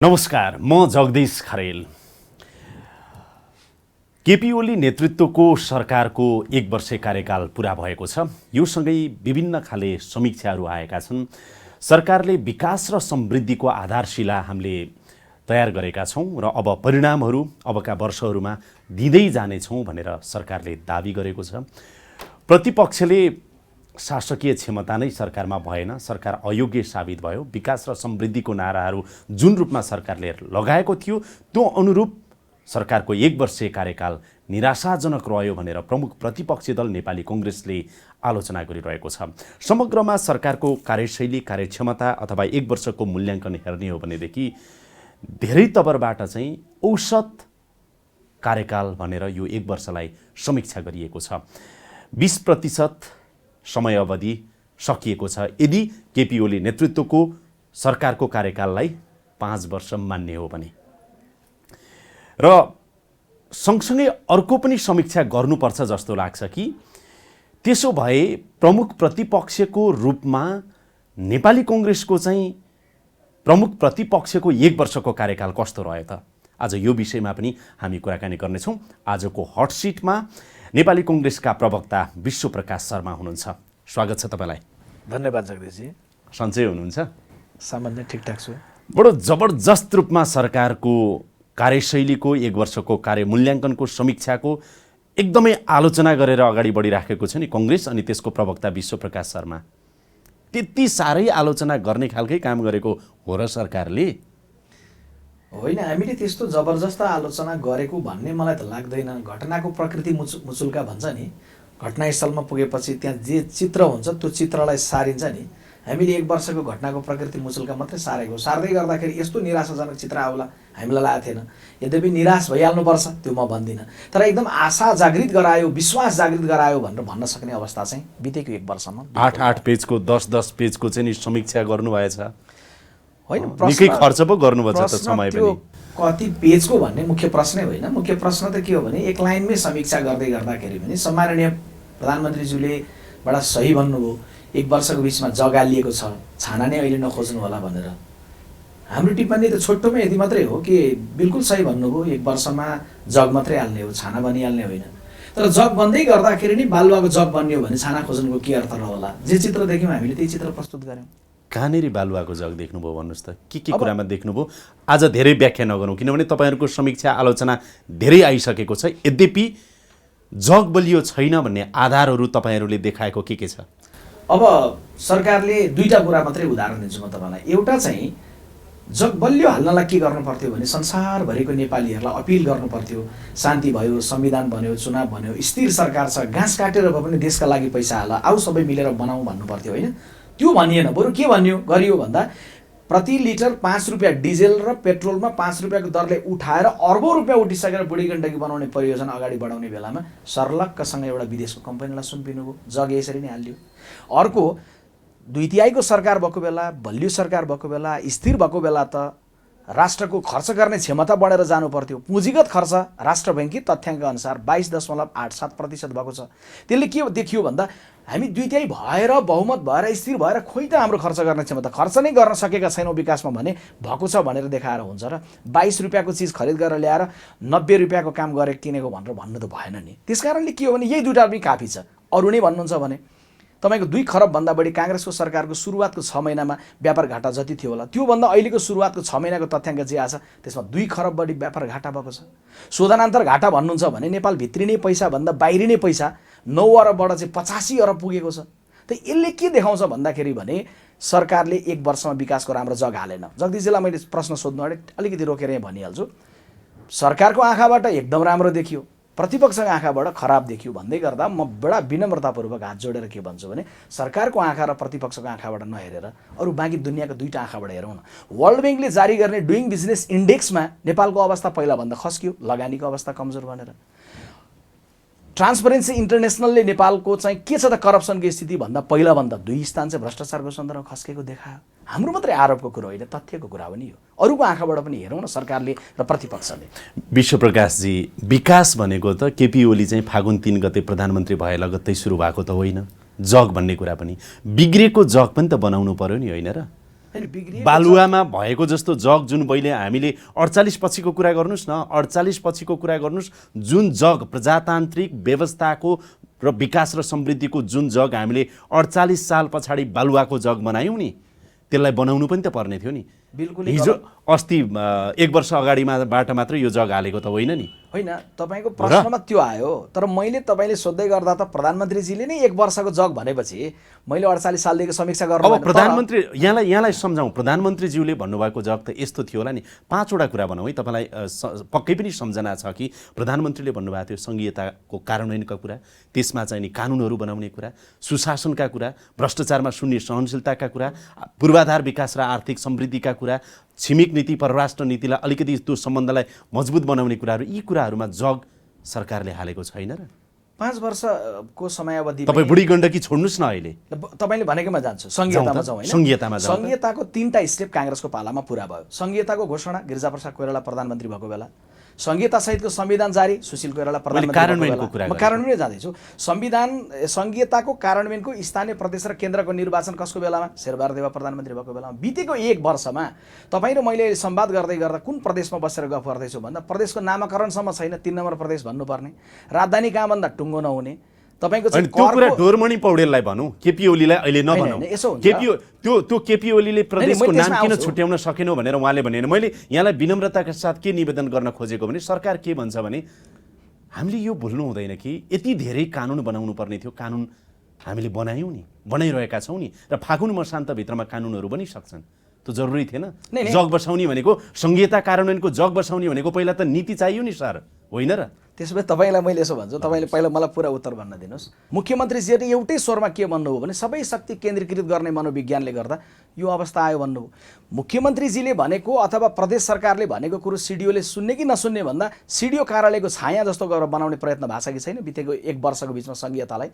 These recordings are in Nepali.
नमस्कार, म जगदीश खरेल। केपी ओली नेतृत्वको सरकारको 1 वर्ष कार्यकाल पूरा भएको छ। यो सँगै विभिन्न खाले समीक्षाहरू आएका छन्। सरकारले विकास र समृद्धिको आधारशिला हामीले तयार गरेका छौँ र अब परिणामहरू अबका वर्षहरूमा दिँदै जानेछौँ भनेर सरकारले दाबी गरेको छ। प्रतिपक्षले शासकीय क्षमता नै सरकारमा भएन, सरकार अयोग्य साबित भयो। विकास र समृद्धिको नाराहरू जुन रूपमा सरकारले लगाएको थियो त्यो अनुरूप सरकारको 1 वर्षीय कार्यकाल निराशाजनक रह्यो भनेर प्रमुख प्रतिपक्षी दल नेपाली कांग्रेसले आलोचना गरिरहेको छ। समग्रमा सरकारको कार्यशैली, कार्यक्षमता अथवा 1 वर्षको मूल्याङ्कन हेर्ने हो भनेदेखि धेरै तवरबाट चाहिँ औसत कार्यकाल भनेर यो 1 वर्षलाई समीक्षा गरिएको छ। 20% समय अवधि सकिएको छ यदि केपी ओली नेतृत्वको सरकारको कार्यकाललाई 5 वर्ष मान्ने हो भने। र सँगसँगै अर्को पनि समीक्षा गर्नुपर्छ जस्तो लाग्छ कि त्यसो भए प्रमुख प्रतिपक्षको रूपमा नेपाली कांग्रेसको चाहिँ प्रमुख प्रतिपक्षको 1 वर्षको कार्यकाल कस्तो रह्यो त? आज यो विषयमा पनि हामी कुराकानी गर्नेछौँ। आजको हट सिटमा नेपाली कांग्रेसका प्रवक्ता विश्वप्रकाश शर्मा हुनुहुन्छ। स्वागत छ तपाईँलाई। धन्यवाद जगदीशजी। सन्चै हुनुहुन्छ? सामान्य ठिकठाक छु। बडो जबरजस्त रूपमा सरकारको कार्यशैलीको 1 वर्षको कार्य मूल्याङ्कनको समीक्षाको एकदमै आलोचना गरेर अगाडि बढिराखेको छ नि कांग्रेस अनि त्यसको प्रवक्ता विश्वप्रकाश शर्मा। त्यति साह्रै आलोचना गर्ने खालकै काम गरेको हो र सरकारले? होइन, हामीले त्यस्तो जबरजस्त आलोचना गरेको भन्ने मलाई त लाग्दैन। घटनाको प्रकृति मुचुल्का भन्छ नि, घटनास्थलमा पुगेपछि त्यहाँ जे चित्र हुन्छ त्यो चित्रलाई सारिन्छ नि। हामीले 1 वर्षको घटनाको प्रकृति मुचुल्का मात्रै सारेको। सार्दै गर्दाखेरि यस्तो निराशाजनक चित्र आउला हामीलाई लागेको थिएन। यद्यपि निराश भइहाल्नुपर्छ त्यो म भन्दिनँ, तर एकदम आशा जागृत गरायो, विश्वास जागृत गरायो भनेर भन्न सक्ने अवस्था चाहिँ बितेको 1 वर्षमा 8 पेजको 10 पेजको चाहिँ नि समीक्षा गर्नुभएछ। होइन, निकै खर्च पो गर्नुभएको छ त समय पनि। कति पेजको भन्ने मुख्य प्रश्नै होइन। मुख्य प्रश्न त के हो भने 1 लाइनमै समीक्षा गर्दै गर्दाखेरि पनि सम्माननीय प्रधानमन्त्रीज्यूले बडा सही भन्नुभयो। 1 वर्षको बिचमा जग्गा लिएको छ, छाना नै अहिले नखोज्नु होला भनेर। हाम्रो टिप्पणी त छोटोमै यति मात्रै हो कि बिल्कुल सही भन्नुभयो। 1 वर्षमा जग मात्रै हाल्ने हो, छाना बनिहाल्ने होइन। तर जग बन्दै गर्दाखेरि नि बालुवाको जग बन्यो भने छाना खोज्नुको के अर्थ रहला? जे चित्र देख्यौँ हामीले त्यही चित्र प्रस्तुत गऱ्यौँ। कहाँनिर बालुवाको जग देख्नुभयो भन्नुहोस् त? के कुरामा देख्नुभयो? आज धेरै व्याख्या नगरौँ किनभने तपाईँहरूको समीक्षा आलोचना धेरै आइसकेको छ। यद्यपि जग बलियो छैन भन्ने आधारहरू तपाईँहरूले देखाएको के छ? अब सरकारले 2टा कुरा मात्रै उदाहरण दिन्छु म तपाईँलाई। एउटा चाहिँ जग बलियो हाल्नलाई के गर्नु पर्थ्यो भने संसारभरिको नेपालीहरूलाई अपिल गर्नु पर्थ्यो। शान्ति भयो, संविधान बन्यो, चुनाव बन्यो, स्थिर सरकार छ, घाँस काटेर भए पनि देशका लागि पैसा हाल, आऊ सबै मिलेर बनाऊ भन्नु पर्थ्यो। होइन, त्यो भनिएन। बरु के गरियो भन्दा प्रति लिटर 5 रुपियाँ डिजेल र पेट्रोलमा 5 रुपियाँको दरले उठाएर अर्बौं रुपियाँ उठिसकेर बुढी गण्डकी बनाउने परियोजना अगाडि बढाउने बेलामा सर्लक्कसँग एउटा विदेशको कम्पनीलाई सुम्पिनुभयो। जग यसरी नै हाल्यो। अर्को 2/3 सरकार भएको बेला, बलियो सरकार भएको बेला, स्थिर भएको बेला त राष्ट्रको खर्च गर्ने क्षमता बढेर जानु पर्थ्यो। पुँजीगत खर्च राष्ट्र बैङ्की तथ्याङ्क अनुसार 22.87% भएको छ। त्यसले के देखियो भन्दा हामी 2/3 भएर बहुमत भएर स्थिर भएर खोइ त हाम्रो खर्च गर्ने क्षमता, खर्च नै गर्न सकेका छैनौँ विकासमा भने भएको छ भनेर देखाएर हुन्छ र 22 रुपियाँको चिज खरिद गरेर ल्याएर 90 रुपियाँको काम गरे किनेको भनेर भन्नु त भएन नि। त्यसकारणले के हो भने यही 2टा पनि काफी छ। अरू नै भन्नुहुन्छ भने तपाईँको 2 खरबभन्दा बढी काङ्ग्रेसको सरकारको सुरुवातको 6 महिनामा व्यापार घाटा जति थियो होला त्योभन्दा अहिलेको सुरुवातको 6 महिनाको तथ्याङ्क जे आछ त्यसमा 2 खरब बढी व्यापार घाटा भएको छ। शोधनान्तर घाटा भन्नुहुन्छ भने नेपाल भित्री नै पैसा भन्दा बाहिरी नै पैसा 9 अरबबाट चाहिँ 85 अरब पुगेको छ। त यसले के देखाउँछ भन्दाखेरि भने सरकारले 1 वर्षमा विकासको राम्रो जग हालेन। जगदीशजीलाई मैले प्रश्न सोध्नु अलिकति रोकेर यहाँ भनिहाल्छु। सरकारको आँखाबाट एकदम राम्रो देखियो, प्रतिपक्षको आँखाबाट खराब देखियो भन्दै गर्दा म बडा विनम्रतापूर्वक हात जोडेर के भन्छु भने सरकारको आँखा र प्रतिपक्षको आँखाबाट नहेरेर अरू बाँकी दुनियाँको 2टा आँखाबाट हेरौँ न। वर्ल्ड ब्याङ्कले जारी गर्ने डुइङ बिजनेस इन्डेक्समा नेपालको अवस्था पहिलाभन्दा खस्कियो, लगानीको अवस्था कमजोर बनेर। ट्रान्सपरेन्सी इन्टरनेसनलले नेपालको चाहिँ के छ त करप्सनको स्थिति भन्दा पहिलाभन्दा 2 स्थान चाहिँ भ्रष्टाचारको सन्दर्भमा खस्केको देखायो। हाम्रो मात्रै आरोपको कुरो होइन, तथ्यको कुरा पनि हो। अरूको आँखाबाट पनि हेरौँ न सरकारले र प्रतिपक्षले। विश्वप्रकाशजी, विकास भनेको त केपी ओली चाहिँ फागुन 3 गते प्रधानमन्त्री भए लगत्तै सुरु भएको त होइन। जग भन्ने कुरा पनि बिग्रेको जग पनि त बनाउनु पर्यो नि, होइन र? हैन बिग्रिएको बालुवामा भएको जस्तो जग जुन पहिले हामीले 48 पछिको कुरा गर्नुस् न, 48 पछिको कुरा गर्नुस्, जुन जग प्रजातान्त्रिक व्यवस्थाको र विकास र समृद्धिको जुन जग हामीले 48 साल पछाडि बालुवाको जग बनायौँ नि, त्यसलाई बनाउनु पनि त पर्ने थियो नि। बिल्कुल हिजो अस्ति 1 वर्ष अगाडिबाट मात्र यो जग हालेको त होइन नि। होइन, तपाईँको प्रश्नमा त्यो आयो, तर मैले तपाईँले सोध्दै गर्दा त प्रधानमन्त्रीजीले नै 1 वर्षको जग भनेपछि मैले 48 सालदेखि समीक्षा गर्नु अब प्रधानमन्त्री यहाँलाई सम्झाउँ, प्रधानमन्त्रीज्यूले भन्नुभएको जग त यस्तो थियो होला नि। 5 वटा कुरा भनौँ है, तपाईँलाई पक्कै पनि सम्झना छ कि प्रधानमन्त्रीले भन्नुभएको थियो संघीयताको कार्यान्वयनका कुरा, त्यसमा चाहिँ नि कानुनहरू बनाउने कुरा, सुशासनका कुरा, भ्रष्टाचारमा शून्य सहनशीलताका कुरा, पूर्वाधार विकास र आर्थिक समृद्धिका कुरा, छिमेक नीति परराष्ट्र नीतिलाई अलिकति त्यो सम्बन्धलाई मजबुत बनाउने कुराहरू, यी कुराहरूमा जग सरकारले हालेको छैन र। 5 वर्षको समयावधि तपाईँ बुढी गण्डकी छोड्नुस् न, अहिले तपाईँले भनेकोमा जान्छु, संघीयतामा जाउँ हैन। संघीयतामा जाउँ। संघीयताको 3टा स्टेप काङ्ग्रेसको पालामा पुरा भयो। संघीयताको घोषणा गिरिजाप्रसाद कोइराला प्रधानमन्त्री भएको बेला, संघीयता सहितको संविधान जारी सुशील कोइराला प्रधानमन्त्री कार्यान्वयनको कुरा म कार्यान्वयन जाँदैछु। संविधान संघीयताको कार्यान्वयनको स्थानीय प्रदेश र केन्द्रको निर्वाचन कसको बेलामा? शेरबहादुर देउवा प्रधानमन्त्री भएको बेलामा। बितेको 1 वर्षमा तपाईँ र मैले संवाद गर्दै गर्दा कुन प्रदेशमा बसेर गफ गर्दैछु भन्दा प्रदेशको नामाकरणसम्म छैन, 3 नम्बर प्रदेश भन्नुपर्ने, राजधानी कहाँ भन्दा टुङ्गो नहुने, तपाईको चाहिँ त्यो कुरा डोरमणि पौडेललाई भनौँ, केपी ओलीलाई अहिले नभनौँ। त्यो केपी ओलीले प्रदेशको नाम किन छुट्याउन सकेनौ भनेर उहाँले भनेन। मैले यहाँलाई विनम्रताका साथ के निवेदन गर्न खोजेको भने सरकार के भन्छ भने हामीले यो भुल्नु हुँदैन कि यति धेरै कानुन बनाउनु पर्ने थियो, कानुन हामीले बनायौँ नि, बनाइरहेका छौँ नि, र फागुन मसान्तभित्रमा कानुनहरू बनिसक्छन्। त्यो जरुरी थिएन। जग बसाउने भनेको संघीयता कार्यान्वयनको जग बसाउने भनेको पहिला त नीति चाहियो नि सर, होइन र? त्यसो भए तपाईँलाई मैले यसो भन्छु, तपाईँले पहिला मलाई पुरा उत्तर भन्न दिनुहोस्। मुख्यमन्त्रीजीले एउटै स्वरमा के भन्नुभयो भने सबै शक्ति केन्द्रीकृत गर्ने मनोविज्ञानले गर्दा यो अवस्था आयो भन्नुभयो। मुख्यमन्त्रीजीले भनेको अथवा प्रदेश सरकारले भनेको कुरो सिडिओले सुन्ने कि नसुन्ने भन्दा सिडिओ कार्यालयको छाया जस्तो गरेर बनाउने प्रयत्न भएको छ कि छैन? बितेको 1 वर्षको बिचमा संघीयतालाई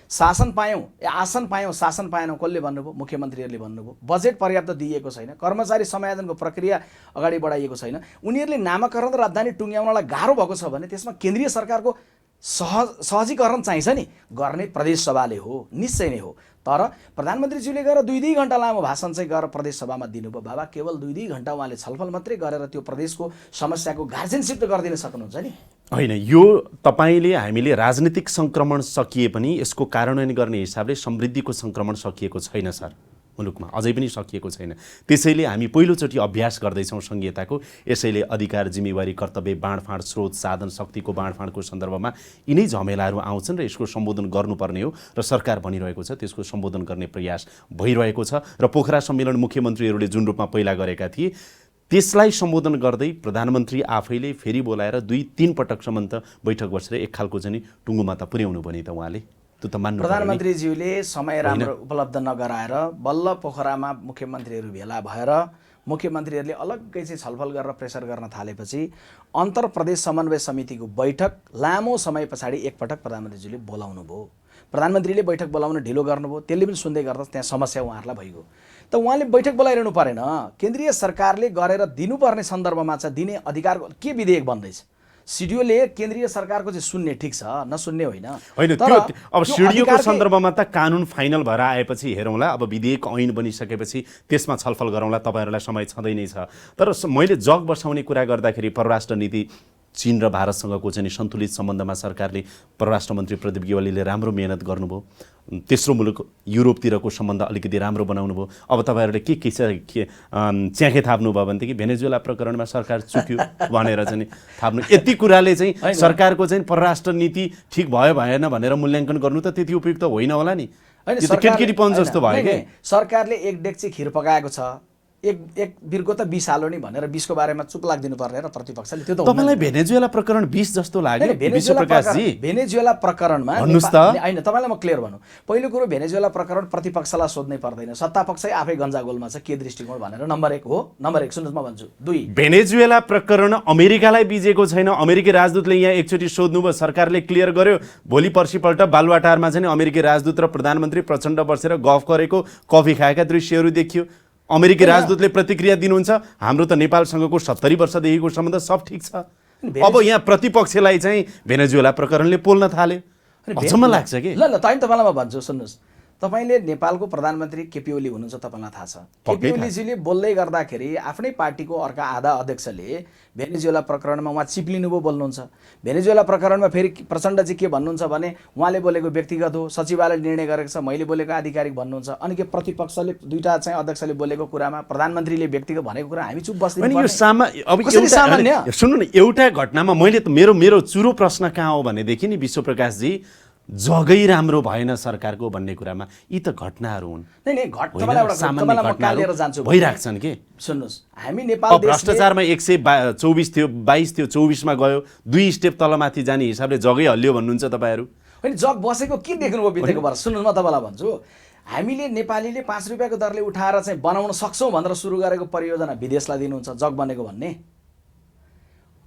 शासन पायौँ, आसन पायौँ, शासन पाएनौँ, कसले भन्नुभयो? मुख्यमन्त्रीहरूले भन्नुभयो। बजेट पर्याप्त दिइएको छैन, कर्मचारी समायोजनको प्रक्रिया अगाडि बढाइएको छैन, उनीहरूले नामाकरण र राजधानी टुङ्ग्याउनलाई गाह्रो भएको छ भने त्यसमा केन्द्रीय सरकारको सहजीकरण चाहिन्छ नि, गर्ने प्रदेश सभाले हो, निश्चय नै हो। तर प्रधानमन्त्रीज्यूले गएर 2-2 घण्टा लामो भाषण चाहिँ गएर प्रदेश सभामा दिनुभयो। बाबा केवल 2-2 घण्टा उहाँले छलफल मात्रै गरेर त्यो प्रदेशको समस्याको गार्जेनसिप त गरिदिन सक्नुहुन्छ नि? होइन, यो तपाईँले हामीले राजनीतिक सङ्क्रमण सकिए पनि यसको कार्यान्वयन गर्ने हिसाबले समृद्धिको सङ्क्रमण सकिएको छैन सर, मुलुकमा अझै पनि सकिएको छैन। त्यसैले हामी पहिलोचोटि अभ्यास गर्दैछौँ संघीयताको। यसैले अधिकार, जिम्मेवारी, कर्तव्य, बाँडफाँड, स्रोत, साधन, शक्तिको बाँडफाँडको सन्दर्भमा यिनै झमेलाहरू आउँछन् र यसको सम्बोधन गर्नुपर्ने हो र सरकार भनिरहेको छ त्यसको सम्बोधन गर्ने प्रयास भइरहेको छ। र पोखरा सम्मेलन मुख्यमन्त्रीहरूले जुन रूपमा पहिला गरेका थिए त्यसलाई सम्बोधन गर्दै प्रधानमन्त्री आफैले फेरि बोलाएर 2-3 पटकसम्म त बैठक बसेर एक खालको चाहिँ टुङ्गोमा त पुर्याउनु पनि त उहाँले, त्यो त मान्नु। प्रधानमन्त्रीज्यूले समय राम्रो उपलब्ध नगराएर बल्ल पोखरामा मुख्यमन्त्रीहरू भेला भएर मुख्यमन्त्रीहरूले अलग्गै चाहिँ छलफल गरेर प्रेसर गर्न थालेपछि अन्तर प्रदेश समन्वय समितिको बैठक लामो समय पछाडि एकपटक प्रधानमन्त्रीज्यूले बोलाउनु भयो। प्रधानमन्त्रीले बैठक बोलाउन ढिलो गर्नुभयो, त्यसले पनि सुन्दै गर्दा त्यहाँ समस्या उहाँहरूलाई भइगयो। त उहाँले बैठक बोलाइरहनु परेन, केन्द्रीय सरकारले गरेर दिनुपर्ने सन्दर्भमा चाहिँ दिने अधिकार के विधेयक बन्दैछ? सिडिओले केन्द्रीय सरकारको चाहिँ सुन्ने ठिक छ, नसुन्ने होइन। त्यो अब सिडिओको सन्दर्भमा त कानुन फाइनल भएर आएपछि हेरौँला, अब विधेयक ऐन बनिसकेपछि त्यसमा छलफल गरौँला, तपाईँहरूलाई समय छँदै नै छ। तर मैले जग बसाउने कुरा गर्दाखेरि परराष्ट्र नीति चीन र भारतसँगको चाहिँ सन्तुलित सम्बन्धमा सरकारले परराष्ट्र मन्त्री प्रदीप गेवालीले राम्रो मेहनत गर्नुभयो। तेस्रो मुलुक युरोपतिरको सम्बन्ध अलिकति राम्रो बनाउनु भयो। अब तपाईँहरूले के च्याखे थाप्नुभयो भनेदेखि भेनेजुएला प्रकरणमा सरकार चुक्यो भनेर चाहिँ थाप्नु, यति कुराले चाहिँ सरकारको चाहिँ परराष्ट्र नीति ठिक भयो भएन भनेर मूल्याङ्कन गर्नु त त्यति उपयुक्त होइन होला नि। केटकेटीपन जस्तो भयो कि सरकारले 1 डेक्ची खिर पकाएको छ, एक बिर्को त 20 हालो नि भनेर 20को बारेमा चुप लाग्दिनु पर्ने र प्रतिपक्षले त्यो त तपाईलाई भेनेजुएला प्रकरण 20 जस्तो लाग्यो? भेनेजुएला प्रकरणमा भन्नुस् त। हैन, तपाईलाई म क्लियर भनौँ। पहिलो कुरो भेनेजुएला प्रकरण प्रतिपक्षलाई सोध्नै पर्दैन, सत्तापक्षै आफै गन्जागोलमा छ के दृष्टिकोण भनेर नम्बर 1 हो। नम्बर 1 सुन्नुस् म भन्छु। 2 भेनेजुएला प्रकरण अमेरिकालाई बिजेको छैन, अमेरिकी राजदूतले यहाँ एकचोटि सोध्नुभयो, सरकारले क्लियर गर्यो। भोलि पर्सिपल्ट बालुवाटारमा चाहिँ अमेरिकी राजदूत र प्रधानमन्त्री प्रचण्ड बसेर गफ गरेको, कफी खाएका दृश्यहरू देखियो। अमेरिकी राजदूतले प्रतिक्रिया दिनुहुन्छ, हाम्रो त नेपालसँगको 70 वर्षदेखिको सम्बन्ध सब ठिक छ। अब यहाँ प्रतिपक्षलाई चाहिँ भेनेजुएला प्रकरणले पोल्न थाल्यो, अचम्म लाग्छ कि। ल तपाईलाई म भन्छु, सुन्नुहोस्, तपाईँले नेपालको प्रधानमन्त्री केपी ओली हुनुहुन्छ, तपाईँलाई थाहा छ। केपी ओलीजीले बोल्दै गर्दाखेरि आफ्नै पार्टीको अर्का आधा अध्यक्षले भेनेजुएला प्रकरणमा उहाँ चिप्लिनुभयो बोल्नुहुन्छ। भेनेजुएला प्रकरणमा फेरि प्रचण्डजी के भन्नुहुन्छ भने उहाँले बोलेको व्यक्तिगत हो, सचिवालयले निर्णय गरेको छ, मैले बोलेको आधिकारिक भन्नुहुन्छ। अनि के प्रतिपक्षले दुईटा चाहिँ अध्यक्षले बोलेको कुरामा प्रधानमन्त्रीले व्यक्तिगत भनेको कुरा हामी चुप बस्दिनु पर्ने? सामान्य सुन्नु न, एउटा घटनामा मैले त मेरो चुरो प्रश्न कहाँ हो भनेदेखि नि विश्वप्रकाशजी, जगै राम्रो भएन सरकारको भन्ने कुरामा यी त घटनाहरू हुन्। भइराख्छन् कि। सुन्नुहोस्, हामी नेपाल भ्रष्टाचारमा 124 थियो, 22 थियो, 24मा गयो, 2 स्टेप तलमाथि जाने हिसाबले जगै हल्लियो भन्नुहुन्छ तपाईँहरू। होइन, जग बसेको के देख्नुभयो बितेको वर्ष? सुन्नुहोस्, म तपाईँलाई भन्छु, हामीले नेपालीले 5 रुपियाँको दरले उठाएर चाहिँ बनाउन सक्छौँ भनेर सुरु गरेको परियोजना विदेशलाई दिनुहुन्छ जग बनेको भन्ने।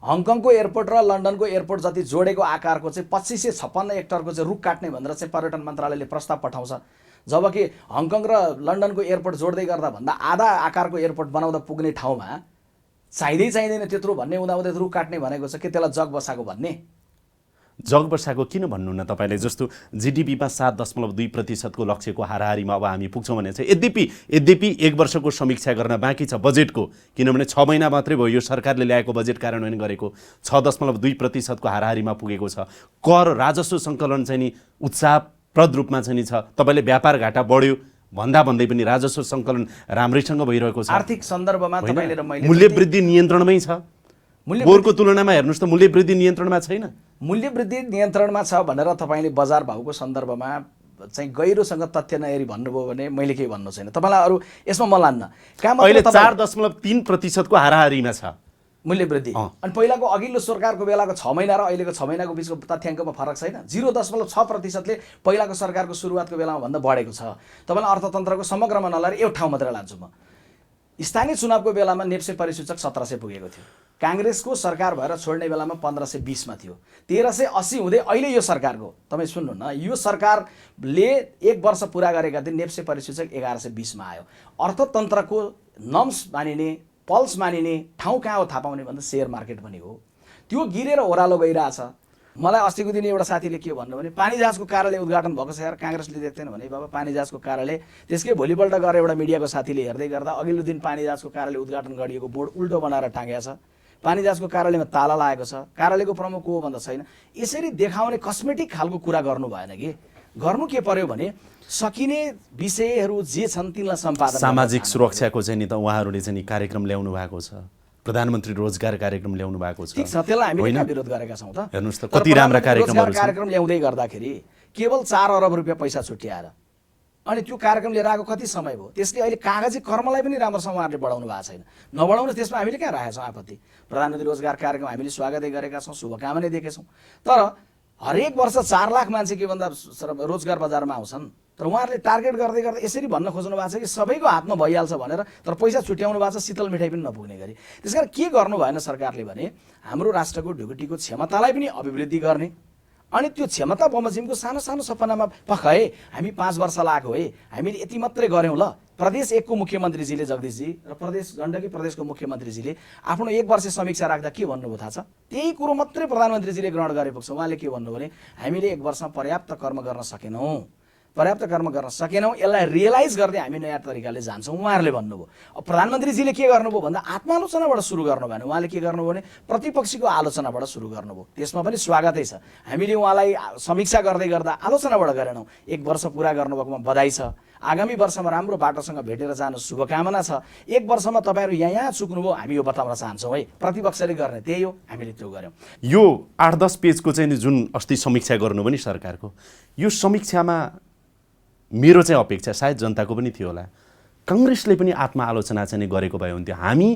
हङकङको एयरपोर्ट र लन्डनको एयरपोर्ट जति जोडेको आकारको चाहिँ 2556 हेक्टरको चाहिँ रुख काट्ने भनेर चाहिँ पर्यटन मन्त्रालयले प्रस्ताव पठाउँछ, जबकि हङकङ र लन्डनको एयरपोर्ट जोड्दै गर्दा भन्दा आधा आकारको एयरपोर्ट बनाउँदा पुग्ने ठाउँमा चाहिँदैन त्यत्रो भन्ने हुँदाहुँदै रुख काट्ने भनेको छ। के त्यसलाई जग बसाएको भन्ने? जग बसाएको किन भन्नु न तपाईँले? जस्तो जिडिपीमा 7.2% लक्ष्यको हाराहारीमा अब हामी पुग्छौँ भने चाहिँ यद्यपि 1 वर्षको समीक्षा गर्न बाँकी छ बजेटको, किनभने 6 महिना मात्रै भयो यो सरकारले ल्याएको बजेट कार्यान्वयन गरेको। 6.2% हाराहारीमा पुगेको छ। कर राजस्व सङ्कलन चाहिँ नि उत्साहप्रद रूपमा चाहिँ नि छ। तपाईँले व्यापार घाटा बढ्यो भन्दै पनि राजस्व सङ्कलन राम्रैसँग भइरहेको छ। आर्थिक सन्दर्भमा तपाईँले र मैले मूल्य वृद्धि नियन्त्रणमै छ। बोरको तुलनामा हेर्नुहोस् त मूल्य वृद्धि नियन्त्रणमा छैन। मूल्य वृद्धि नियन्त्रणमा छ भनेर तपाईँले बजार भाउको सन्दर्भमा चाहिँ गहिरोसँग तथ्य नहेरी भन्नुभयो भने मैले केही भन्नु छैन। तपाईँलाई अरू यसमा म लान्न। अहिले 4.3% को हाराहारीमा छ मूल्य वृद्धि। अनि पहिलाको अघिल्लो सरकारको बेलाको 6 महिना र अहिलेको 6 महिनाको बिचको तथ्याङ्कमा फरक छैन। 0.6%ले पहिलाको सरकारको सुरुवातको बेलामा भन्दा बढेको छ। तपाईँलाई अर्थतन्त्रको समग्रमा नलाएर एउटा ठाउँ मात्र लान्छु म। स्थानीय चुनावको बेलामा नेप्से परिसूचक 1700 पुगेको थियो। काङ्ग्रेसको सरकार भएर छोड्ने बेलामा 1520 थियो। 1380 हुँदै अहिले यो सरकारको, तपाईँ सुन्नु न, यो सरकारले 1 वर्ष पुरा गरेका दिन नेप्से परिसूचक 1120 आयो। अर्थतन्त्रको नम्स मानिने, पल्स मानिने ठाउँ कहाँ हो थाहा पाउने भन्दा सेयर मार्केट पनि हो। त्यो गिरेर ओह्रालो गइरहेछ। मलाई अस्तिको दिन एउटा साथीले के भन्नु भने पानी जहाजको कार्यालय उद्घाटन भएको छ यार, काङ्ग्रेसले देख्दैन भने बाबा पानी जहाजको कार्यालय। त्यसकै भोलिपल्ट गएर एउटा मिडियाको साथीले हेर्दै गर्दा अघिल्लो दिन पानी जहाजको कार्यालय उद्घाटन गरिएको बोर्ड उल्टो बनाएर टाँगेको छ। पानी जहाजको कार्यालयमा ताला लागेको छ। कार्यालयको प्रमुख को हो भन्दा छैन। यसरी देखाउने कस्मेटिक खालको कुरा गर्नु भएन कि। गर्नु के पर्यो भने सकिने विषयहरू जे छन् तिनलाई सम्पादन। सामाजिक सुरक्षाको चाहिँ नि त उहाँहरूले चाहिँ नि कार्यक्रम ल्याउनु भएको छ। प्रधानमन्त्री रोजगार कार्यक्रम ल्याउनु भएको छ। ठीक छ, त्यसलाई हामीले किन विरोध गरेका छौँ त? हेर्नुस् त कति राम्रा कार्यक्रमहरू छन्। कार्यक्रम ल्याउँदै गर्दाखेरि केवल 4 अरब रुपियाँ पैसा छुट्याएर अनि त्यो कार्यक्रम लिएर आएको कति समय भयो? त्यसले अहिले कागजी कर्मलाई पनि राम्रोसँग उहाँहरूले बढाउनु भएको छैन। नबढाउनु त्यसमा हामीले कहाँ राखेका छौँ आपत्ति? प्रधानमन्त्री रोजगार कार्यक्रम हामीले स्वागतै गरेका छौँ, शुभकामना दिएका छौँ। तर हरेक वर्ष 4 लाख मान्छे के भन्दा रोजगार बजारमा आउँछन्। तर उहाँहरूले टार्गेट गर्दै गर्दा यसरी भन्न खोज्नु भएको छ कि सबैको हातमा भइहाल्छ भनेर, तर पैसा छुट्याउनु भएको छ शीतल मिठाई पनि नपुग्ने गरी। त्यसकारण के गर्नु भएन सरकारले भने हाम्रो राष्ट्रको ढुकुटीको क्षमतालाई पनि अभिवृद्धि गर्ने, अनि त्यो क्षमता बमोजिमको सानो सानो सपनामा पखाए हामी 5 वर्ष लाग्यो है, हामीले यति मात्रै गऱ्यौँ ल। प्रदेश 1 को मुख्यमन्त्रीजीले, जगदीशजी र प्रदेश गण्डकी प्रदेशको मुख्यमन्त्रीजीले आफ्नो 1 वर्ष समीक्षा राख्दा के भन्नुभयो थाहा छ? त्यही कुरो मात्रै प्रधानमन्त्रीजीले ग्रहण गरेको छ। उहाँले के भन्नु भने हामीले 1 वर्षमा पर्याप्त कर्म गर्न सकेनौँ, यसलाई रियलाइज गर्दै हामी नयाँ तरिकाले जान्छौँ उहाँहरूले भन्नुभयो। अब प्रधानमन्त्रीजीले के गर्नुभयो भन्दा आत्मालोचनाबाट सुरु गर्नु भएन। उहाँले के गर्नुभयो भने प्रतिपक्षीको आलोचनाबाट सुरु गर्नुभयो। त्यसमा पनि स्वागतै छ। हामीले उहाँलाई समीक्षा गर्दै गर्दा आलोचनाबाट गरेनौँ। 1 वर्ष पुरा गर्नुभएकोमा बधाई छ। आगामी वर्षमा राम्रो बाटोसँग भेटेर जानु शुभकामना छ। 1 वर्षमा तपाईँहरू यहाँ चुक्नुभयो, हामी यो बताउन चाहन्छौँ है। प्रतिपक्षले गर्ने त्यही हो, हामीले त्यो गऱ्यौँ। यो 8-10 पेजको चाहिँ जुन अस्ति समीक्षा गर्नु पनि सरकारको, यो समीक्षामा मेरो चाहिँ अपेक्षा सायद जनताको पनि थियो होला, काङ्ग्रेसले पनि आत्मआलोचना चाहिँ गरेको भए हुन्थ्यो। हामी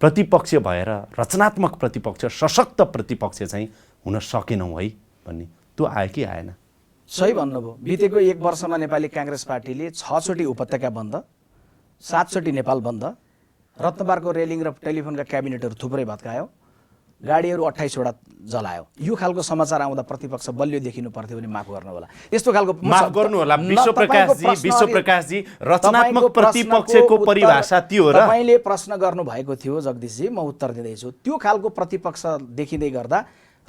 प्रतिपक्ष भएर रचनात्मक प्रतिपक्ष, सशक्त प्रतिपक्ष चाहिँ हुन सकेनौँ है भन्ने, त्यो आयो कि आएन? सही भन्नुभयो। बितेको 1 वर्षमा नेपाली काङ्ग्रेस पार्टीले 6 चोटि उपत्यका बन्द, 7 चोटि नेपाल बन्द, रत्नबारको रेलिङ र टेलिफोनका क्याबिनेटहरू थुप्रै भत्कायो, गाडीहरू 28 वटा जलायो। यो खालको समाचार आउँदा प्रतिपक्ष बलियो देखिनु पर्थ्यो भने माफ गर्नु होला। त्यस्तो खालको माफ गर्नु होला विश्वप्रकाशजी, रचनात्मक प्रतिपक्षको परिभाषा त्यो र तपाईले प्रश्न गर्नु भएको थियो जगदीशजी, म उत्तर दिँदैछु। त्यो खालको प्रतिपक्ष देखिँदै गर्दा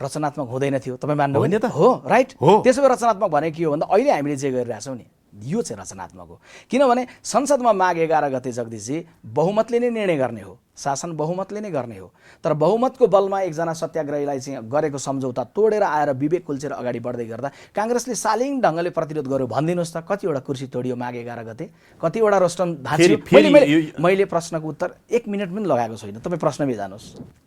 रचनात्मक हुँदैन थियो, तपाईँ मान्नु होइन त? हो, राइट। त्यसो भए रचनात्मक भने के हो भन्दा अहिले हामीले जे गरिरहेछौँ नि, यो चाहिँ रचनात्मक हो। किनभने संसदमा माघ 11 गते जगदीशजी बहुमतले नै निर्णय गर्ने हो, शासन बहुमतले नै गर्ने हो। तर बहुमतको बलमा एकजना सत्याग्रहीलाई चाहिँ गरेको सम्झौता तोडेर आएर विवेक कुल्चेर अगाडि बढ्दै गर्दा काङ्ग्रेसले शालीन ढङ्गले प्रतिरोध गर्यो। भनिदिनुहोस् त कतिवटा कुर्सी तोडियो माघ 11 गते, कतिवटा रोस्टन भाँचियो? मैले प्रश्नको उत्तर 1 मिनट पनि लगाएको छैन, तपाईँ प्रश्नमै जानुहोस्।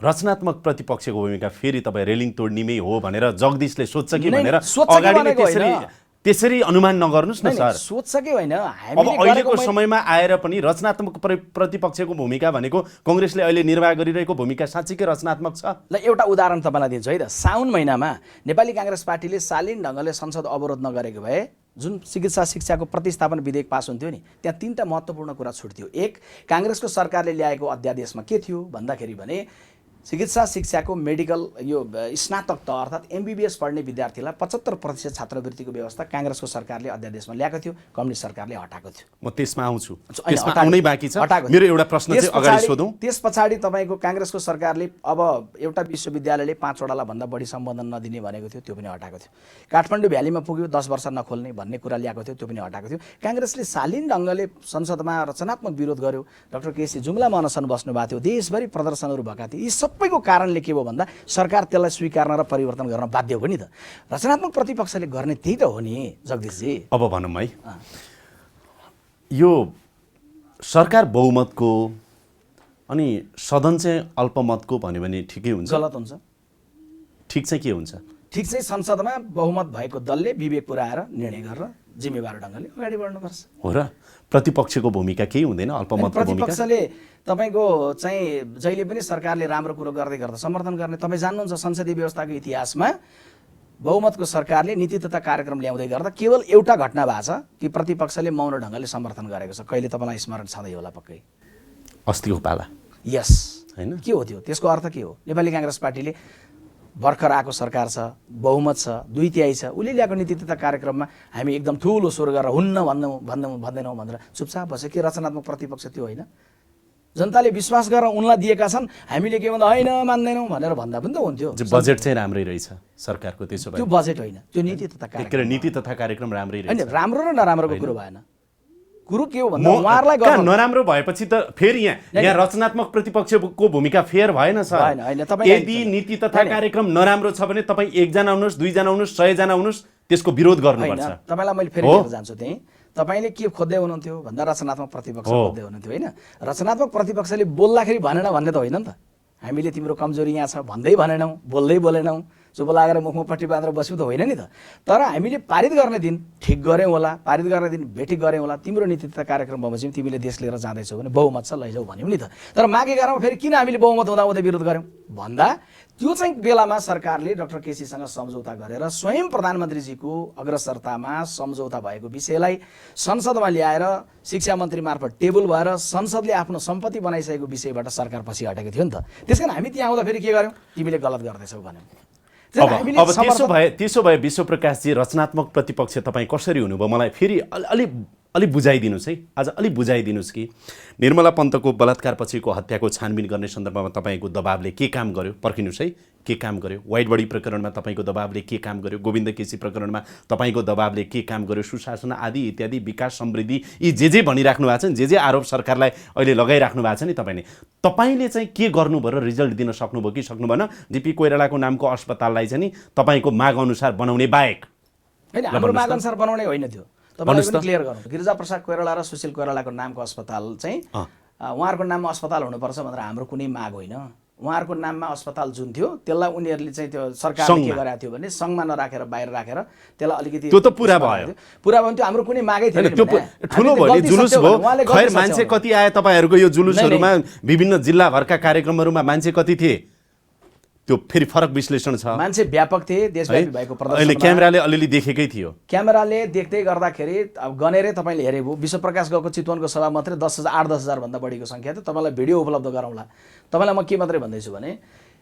रचनात्मक प्रतिपक्षको भूमिका फेरि तपाईँ रेलिङ तोड्नेमै हो भनेर जगदीशले सोध्छ कि नै, भनेर सोध्छ कि अगाडि नै भनेको होइन। त्यसरी अनुमान नगर्नुहोस् न सर। सोध्छ कि होइन, अब अहिलेको समयमा आएर पनि रचनात्मक प्रतिपक्षको भूमिका भनेको कांग्रेसले अहिले निर्वाह गरिरहेको भूमिका साँच्चीकै रचनात्मक छ। ल एउटा उदाहरण तपाईँलाई दिन्छु है त। साउन महिनामा नेपाली काङ्ग्रेस पार्टीले शालीन ढङ्गले संसद अवरोध नगरेको भए जुन चिकित्सा शिक्षाको प्रतिस्थापन विधेयक पास हुन्थ्यो नि, त्यहाँ 3टा महत्त्वपूर्ण कुरा छुट्थ्यो। एक, काङ्ग्रेसको सरकारले ल्याएको अध्यादेशमा के थियो भन्दाखेरि भने चिकित्सा शिक्षाको मेडिकल यो स्नातक तह अर्थात् MBBS पढ्ने विद्यार्थीलाई 75% छात्रवृत्तिको व्यवस्था काङ्ग्रेसको सरकारले अध्यादेशमा ल्याएको थियो, कम्युनिस्ट सरकारले हटाएको थियो। म त्यसमा आउँछु, त्यसमा आउनै बाँकी छ। मेरो एउटा प्रश्न चाहिँ अगाडि सोधौँ। त्यस पछाडि तपाईँको काङ्ग्रेसको सरकारले अब एउटा विश्वविद्यालयले 5वटालाई भन्दा बढी सम्बोधन नदिने भनेको थियो, त्यो पनि हटाएको थियो। काठमाडौँ भ्यालीमा पुग्यो 10 वर्ष नखोल्ने भन्ने कुरा ल्याएको थियो, त्यो पनि हटाएको थियो। काङ्ग्रेसले शालीन ढङ्गले संसदमा रचनात्मक विरोध गर्यो। डाक्टर केसी जुम्लामा अनसन बस्नुभएको थियो, देशभरि प्रदर्शनहरू भएका थिए। यी सबैको कारणले के भयो भन्दा सरकार त्यसलाई स्वीकार्न र परिवर्तन गर्न बाध्य हो नि त। रचनात्मक प्रतिपक्षले गर्ने त्यही त हो नि जगदीशजी। अब भनौँ है, यो सरकार बहुमतको अनि सदन चाहिँ अल्पमतको भन्यो भने ठिकै हुन्छ? गलत हुन्छ। ठिक चाहिँ के हुन्छ? ठिक चाहिँ संसदमा बहुमत भएको दलले विवेक पुऱ्याएर निर्णय गरेर जिम्मेवार ढङ्गले अगाडि बढ्नुपर्छ। हो र प्रतिपक्षको भूमिका केही हुँदैन? अल्पमतको भूमिका प्रतिपक्षले तपाईँको चाहिँ जहिले पनि सरकारले राम्रो कुरो गर्दै गर्दा समर्थन गर्ने। तपाईँ जान्नुहुन्छ संसदीय व्यवस्थाको इतिहासमा बहुमतको सरकारले नीति तथा कार्यक्रम ल्याउँदै गर्दा केवल एउटा घटना भएको छ कि प्रतिपक्षले मौन ढङ्गले समर्थन गरेको छ। कहिले तपाईँलाई स्मरण छँदै होला पक्कै, अस्तिको पाला। यस हैन, के हो त्यो? त्यसको अर्थ के हो? नेपाली काङ्ग्रेस पार्टीले भर्खर आएको सरकार छ, बहुमत छ, 2/3 छ, उसले ल्याएको नीति तथा कार्यक्रममा हामी एकदम ठुलो स्वर गरेर हुन्न भन्दैनौँ भनेर चुपचाप बस्यो। के रचनात्मक प्रतिपक्ष त्यो होइन? जनताले विश्वास गरेर उनलाई दिएका छन्, हामीले के भन्दा होइन मान्दैनौँ भनेर भन्दा पनि त हुन्थ्यो। बजेट चाहिँ राम्रै रहेछ सरकारको, त्यसो भए त्यो बजेट होइन, त्यो नीति तथा कार्यक्रम। नीति तथा कार्यक्रम राम्रै होइन, रहेछ। राम्रो र नराम्रोको कुरो भएन। कुरो के हो भन्दा उहाँहरूलाई नराम्रो भएपछि त फेरि यहाँ रचनात्मक प्रतिपक्षको भूमिका फेयर भएन सर। यदि नीति तथा कार्यक्रम नराम्रो छ भने तपाईँ 1 जना आउनुहोस्, 2 जना आउनुहोस्, 100 जना आउनुहोस्, त्यसको विरोध गर्नुपर्छ। तपाईँलाई मैले फेरि लिएर जान्छु त्यही। तपाईँले के खोज्दै हुनुहुन्थ्यो भन्दा रचनात्मक प्रतिपक्ष खोज्दै हुनुहुन्थ्यो होइन? रचनात्मक प्रतिपक्षले बोल्दाखेरि भनेन भन्ने त होइन नि त। हामीले तिम्रो कमजोरी यहाँ छ भन्दै भनेनौँ, बोल्दैनौँ, चुप लागेर मुखमा पट्टी बाँधेर बस्यौँ त होइन नि त। तर हामीले पारित गर्ने दिन ठिक गऱ्यौँ होला, पारित गर्ने दिन बेठिक गऱ्यौँ होला। तिम्रो नीति तथा कार्यक्रम बमोजिम तिमीले देश लिएर जाँदैछौ भने बहुमत छ लैजाऊ भन्यौँ नि त। तर माघ 11 मा फेरि किन हामीले बहुमत हुँदाहुँदै विरोध गऱ्यौँ भन्दा त्यो चाहिँ बेलामा सरकारले डाक्टर केसीसँग सम्झौता गरेर स्वयं प्रधानमन्त्रीजीको अग्रसरतामा सम्झौता भएको विषयलाई संसदमा ल्याएर शिक्षा मन्त्री मार्फत टेबल भएर संसदले आफ्नो सम्पत्ति बनाइसकेको विषयबाट सरकार पछि हटेको थियो नि त। त्यसकारण हामी त्यहाँ आउँदा फेरि के गर्यौँ? तिमीले गलत गर्दैछौ भन्यौँ। अब त्यसो भए विश्वप्रकाशजी रचनात्मक प्रतिपक्ष तपाईँ कसरी हुनुभयो? मलाई फेरि अलिक बुझाइदिनुहोस् है, आज अलिक बुझाइदिनुहोस् कि निर्मला पन्तको बलात्कार पछिको हत्याको छानबिन गर्ने सन्दर्भमा तपाईँको दबावले के काम गर्यो? पर्खिनुहोस् है, के काम गर्यो? वाइट बडी प्रकरणमा तपाईँको दबावले के काम गर्यो? गोविन्द केसी प्रकरणमा तपाईँको दबावले के काम गर्यो? सुशासन आदि इत्यादि, विकास समृद्धि, यी जे भनिराख्नु भएको छ नि, जे आरोप सरकारलाई अहिले लगाइराख्नु भएको छ नि, तपाईँले चाहिँ के गर्नुभयो र रिजल्ट दिन सक्नुभयो कि सक्नु भएन? DP कोइरालाको नामको अस्पताललाई चाहिँ नि तपाईँको माग अनुसार बनाउने बाहेक? होइन, हाम्रो माग अनुसार बनाउने होइन त्यो। तपाईँले पनि क्लियर गर्नु। गिरिजाप्रसाद कोइराला र सुशील कोइरालाको नामको अस्पताल चाहिँ उहाँहरूको नाममा अस्पताल हुनुपर्छ भनेर हाम्रो कुनै माग होइन। उहाँहरूको नाममा अस्पताल जुन थियो त्यसलाई उनीहरूले चाहिँ त्यो सरकारले के गरेको थियो भने सङ्घमा नराखेर बाहिर राखेर त्यसलाई अलिकति त्यो त पुरा भयो। पुरा भयो, त्यो हाम्रो कुनै मागै थिएन। त्यो ठुलो भयो, जुलुस भयो। खैर मान्छे कति आए तपाईँहरूको यो जुलुसहरूमा? विभिन्न जिल्लाभरका कार्यक्रमहरूमा मान्छे कति थिए? त्यो फेरि फरक विश्लेषण छ। मान्छे व्यापक थिए, देशव्यापी भएको प्रदर्शन। अहिले क्यामेराले अलिअलि देखेकै थियो। क्यामेराले देख्दै गर्दाखेरि अब गनेरै तपाईँले हेरेको विश्वप्रकाश गएको चितवनको सभा मात्रै 8-10 भन्दा बढीको सङ्ख्या थियो। तपाईँलाई भिडियो उपलब्ध गराउँला। तपाईँलाई म के मात्रै भन्दैछु भने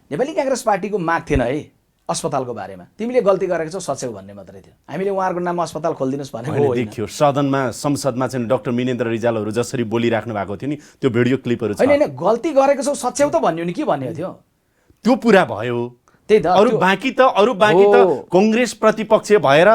नेपाली काङ्ग्रेस पार्टीको माग थिएन है अस्पतालको बारेमा। तिमीले गल्ती गरेको छौ सच्याउ भन्ने मात्रै थियो। हामीले उहाँहरूको नाममा अस्पताल खोलिदिनुहोस् भनेको होइन। देखियो सदनमा संसदमा चाहिँ डाक्टर मिनेन्द्र रिजालहरू जसरी बोलिराख्नु भएको थियो नि, त्यो भिडियो क्लिपहरू छ। होइन, गल्ती गरेको छौ सच्याउ त भन्यो नि, के भन्यो थियो? त्यो पुरा भयो। त्यही त अरू बाँकी त कांग्रेस प्रतिपक्ष भएर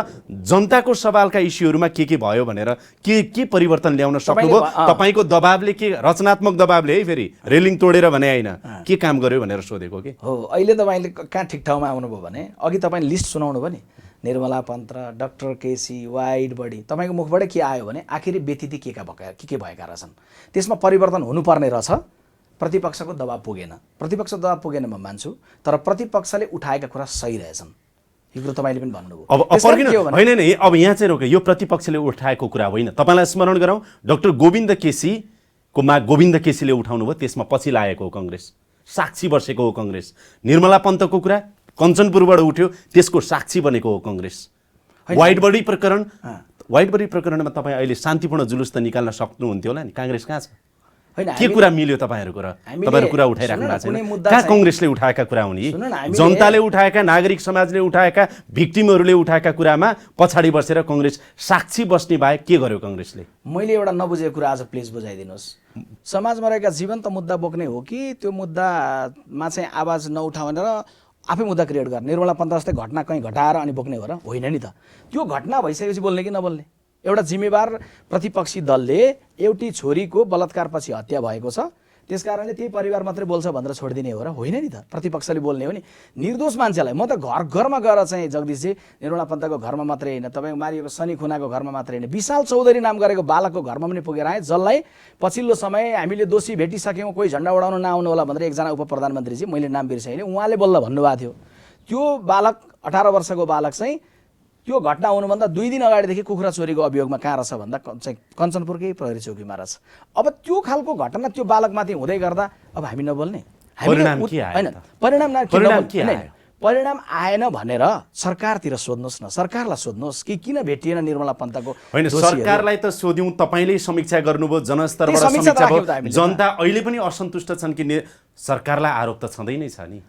जनताको सवालका इस्युहरूमा के भयो भनेर के परिवर्तन ल्याउन सक्नुभयो? तपाईको दबावले के रचनात्मक दबावले है फेरि रेलिङ तोडेर भने हैन के काम गर्यो भनेर सोधेको के हो। अहिले तपाईले कहाँ ठिक ठाउँमा आउनुभयो भने अघि तपाईले लिस्ट सुनाउनु भयो नि, Nirmala Pant, doctor KC, wide body, तपाईको मुखबाट के आयो भने आखिरी व्यतिथि के भएका रहेछन्, त्यसमा परिवर्तन हुनुपर्ने रहेछ। प्रतिपक्षको दबाब पुगेन, प्रतिपक्षको दबाब पुगेन म मान्छु, तर प्रतिपक्षले उठाएका कुरा सही रहेछन्, यो कुरा तपाईले पनि भन्नुभयो। अब होइन नि, अब यहाँ चाहिँ रोके, यो प्रतिपक्षले उठाएको कुरा होइन। तपाईलाई स्मरण गरौँ, डाक्टर गोविन्द केसीको माग गोविन्द केसीले उठाउनु भयो, त्यसमा पछि लागेको हो कांग्रेस, साक्षी बसेको हो कांग्रेस। निर्मला पन्तको कुरा कञ्चनपुरबाट उठ्यो, त्यसको साक्षी बनेको हो कांग्रेस। वाइड बडी प्रकरणमा तपाईँ अहिले शान्तिपूर्ण जुलुस त निकाल्न सक्नुहुन्थ्यो होला नि, कांग्रेस कहाँ छ? के कुरा मिल्यो तपाईहरुको र तपाईहरु कुरा उठाइराख्नु भएको छैन? कहाँ कांग्रेसले उठाएका कुरा हुन् यी? जनताले उठाएका, नागरिक समाजले उठाएका, भिक्टिमहरूले उठाएका कुरामा पछाडी बसेर कांग्रेस साक्षी बस्ने बाहेक के गर्यो कांग्रेसले? मैले एउटा नबुझेको कुरा आज प्लिज बुझाइदिनुस्। समाजमा रहेका जीवन्त मुद्दा बोक्ने हो कि त्यो मुद्दामा चाहिँ आवाज नउठाउन र आफै मुद्दा क्रिएट गर्ने? निर्मला पन्त जस्तै घटना कहीँ घटाएर अनि बोक्ने हो र? होइन नि त। त्यो घटना भइसकेपछि बोल्ने कि नबोल्ने? एउटा जिम्मेवार प्रतिपक्षी दलले एउटी छोरीको बलात्कारपछि हत्या भएको छ, त्यसकारणले त्यही परिवार मात्रै बोल्छ भनेर छोडिदिने हो र? होइन नि त। प्रतिपक्षले बोल्ने हो नि। निर्दोष मान्छेलाई म त घरमा गएर चाहिँ जगदीशजी निर्मला पन्तको घरमा मात्रै होइन, तपाईँको मारिएको सनी खुनाको घरमा मात्रै होइन, विशाल चौधरी नाम गरेको बालकको घरमा पनि पुगेर आएँ, जसलाई पछिल्लो समय हामीले दोषी भेटिसक्यौँ, कोही झन्डा उडाउन नआउनु होला भनेर एकजना उप प्रधानमन्त्रीजी, मैले नाम बिर्सेँ, उहाँले बोल्दा भन्नुभएको थियो। त्यो बालक 18 वर्षको बालक चाहिँ त्यो घटना हुनुभन्दा 2 दिन अगाडिदेखि कुखुरा चोरीको अभियोगमा कहाँ रहेछ भन्दा चाहिँ कञ्चनपुरकै प्रहरी चौकीमा रहेछ। अब त्यो खालको घटना त्यो बालकमाथि हुँदै गर्दा अब हामी नबोल्ने? परिणाम आएन भनेर सरकारतिर सोध्नुहोस् न, सरकारलाई सोध्नुहोस् कि किन भेटिएन निर्मला पन्तको। होइन, सरकारलाई त सोध्यौँ, तपाईँले समीक्षा गर्नुभयो, जनस्तरबाट समीक्षा भयो, जनता अहिले पनि असन्तुष्ट छन् कि सरकारलाई आरोप त छँदै नै छ नि।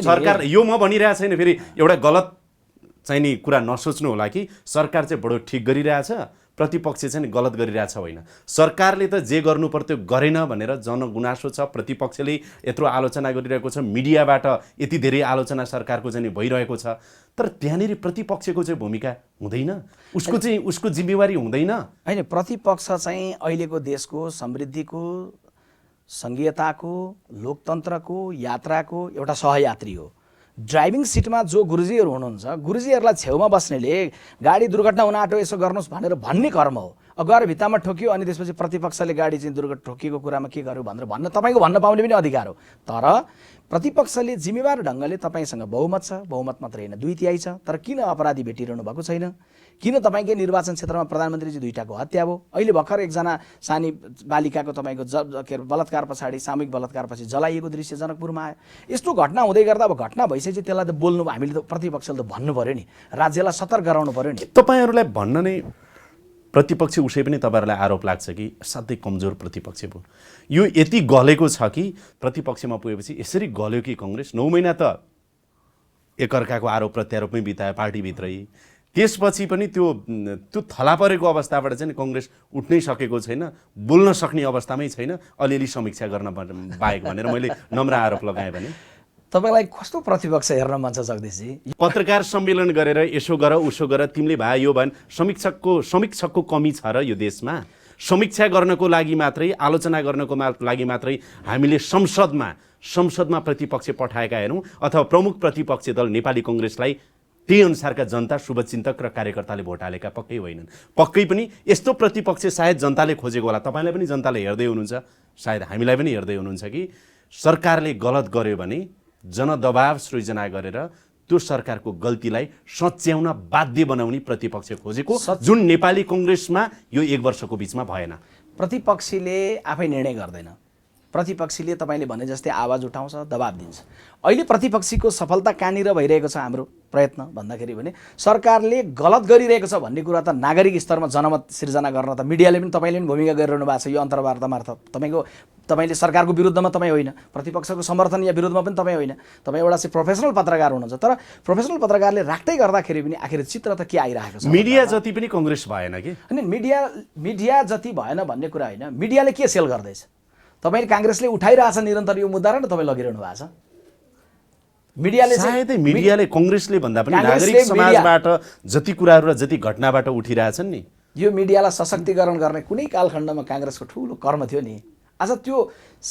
सरकार यो म भनिरहेको छैन, फेरि एउटा गलत चाहिँ नि कुरा नसोच्नु होला कि सरकार चाहिँ बडो ठिक गरिरहेछ, प्रतिपक्ष चाहिँ नि गलत गरिरहेछ, होइन। सरकारले त जे गर्नु पर्थ्यो गरेन भनेर जनगुनासो छ, प्रतिपक्षले यत्रो आलोचना गरिरहेको छ, मिडियाबाट यति धेरै आलोचना सरकारको चाहिँ भइरहेको छ, तर त्यहाँनिर प्रतिपक्षको चाहिँ भूमिका हुँदैन, उसको जिम्मेवारी हुँदैन। होइन, प्रतिपक्ष चाहिँ अहिलेको देशको समृद्धिको, सङ्घीयताको, लोकतन्त्रको यात्राको एउटा सहयात्री हो। ड्राइभिङ सिटमा जो गुरुजीहरू हुनुहुन्छ, गुरुजीहरूलाई छेउमा बस्नेले गाडी दुर्घटना हुन आँट्यो यसो गर्नुहोस् भनेर भन्ने कर्म हो। गएर भित्तामा ठोकियो अनि त्यसपछि प्रतिपक्षले गाडी चाहिँ ठोकिएको कुरामा के गर्यो भनेर तपाईँको भन्न पाउने पनि अधिकार हो। तर प्रतिपक्षले जिम्मेवार ढङ्गले तपाईँसँग बहुमत छ, बहुमत मात्रै होइन 2/3 छ, तर किन अपराधी भेटिरहनु भएको छैन? किन तपाईँकै निर्वाचन क्षेत्रमा प्रधानमन्त्रीजी 2टाको हत्या भयो? अहिले भर्खर एकजना सानी बालिकाको तपाईँको बलात्कार पछाडि, सामूहिक बलात्कारपछि जलाइएको दृश्य जनकपुरमा आयो। यस्तो घटना हुँदै गर्दा अब घटना भइसकेपछि त्यसलाई त बोल्नु, हामीले त प्रतिपक्षले त भन्नु पऱ्यो नि, राज्यलाई सतर्क गराउनु पऱ्यो नि। तपाईँहरूलाई भन्न नै प्रतिपक्ष उसै पनि तपाईँहरूलाई आरोप लाग्छ कि असाध्यै कमजोर प्रतिपक्ष भयो, यो यति गलेको छ कि प्रतिपक्षमा पुगेपछि यसरी गल्यो कि कांग्रेस 9 महिना त एकअर्काको आरोप प्रत्यारोपमै बितायो पार्टीभित्रै, त्यसपछि पनि त्यो थला परेको अवस्थाबाट चाहिँ कांग्रेस उठ्नै सकेको छैन, बोल्न सक्ने अवस्थामै छैन, अलिअलि समीक्षा गर्न बाहेक भनेर मैले नम्र आरोप लगाएँ भने। तपाईलाई कस्तो प्रतिपक्ष हेर्न मन छ जगदीशजी? पत्रकार सम्मेलन गरेर यसो गर उसो गर, तिमीले भए यो भन्, समीक्षकको कमी छ र यो देशमा? समीक्षा गर्नको लागि मात्रै, आलोचना गर्नको लागि मात्रै हामीले संसदमा प्रतिपक्ष पठाएका हेरौँ, अथवा प्रमुख प्रतिपक्षी दल नेपाली कांग्रेसलाई त्यही अनुसारका जनता, शुभचिन्तक र कार्यकर्ताले भोट हालेका पक्कै होइनन्। पक्कै पनि यस्तो प्रतिपक्ष सायद जनताले खोजेको होला, तपाईँलाई पनि जनताले हेर्दै हुनुहुन्छ, सायद हामीलाई पनि हेर्दै हुनुहुन्छ कि सरकारले गलत गर्यो भने जनदबाव सृजना गरेर त्यो सरकारको गल्तीलाई सच्याउन बाध्य बनाउने प्रतिपक्ष खोजेको, जुन नेपाली कांग्रेसमा यो 1 वर्षको बीचमा भएन। प्रतिपक्षीले आफै निर्णय गर्दैन, प्रतिपक्षीले तपाईँले भने जस्तै आवाज उठाउँछ, दबाब दिन्छ। अहिले प्रतिपक्षीको सफलता कहाँनिर भइरहेको छ हाम्रो प्रयत्न भन्दाखेरि भने सरकारले गलत गरिरहेको छ भन्ने कुरा त नागरिक स्तरमा जनमत सिर्जना गर्न त मिडियाले पनि तपाईँले पनि भूमिका गरिरहनु भएको छ। यो अन्तर्वार्ता मार्फत तपाईँले सरकारको विरुद्धमा तपाईँ होइन, प्रतिपक्षको समर्थन या विरुद्धमा पनि तपाईँ होइन, तपाईँ एउटा चाहिँ प्रोफेसनल पत्रकार हुनुहुन्छ। तर प्रोफेसनल पत्रकारले राख्दै गर्दाखेरि पनि आखिर चित्र त के आइरहेको छ? मिडिया जति पनि कांग्रेस भएन कि? अनि मिडिया जति भएन भन्ने कुरा होइन, मिडियाले के सेल गर्दैछ? तपाईँले कांग्रेसले उठाइरहेछ निरन्तर यो मुद्दा र तपाईँ लगिरहनु भएको छ। मिडियाले सायदै मिडियाले कांग्रेसले भन्दा पनि कांग्रेसले नागरिक समाजबाट जति कुराहरू र जति घटनाबाट उठिरहेछन् नि, यो मिडियालाई सशक्तिकरण गर्ने कुनै कालखण्डमा कांग्रेसको ठुलो कर्म थियो नि। आज त्यो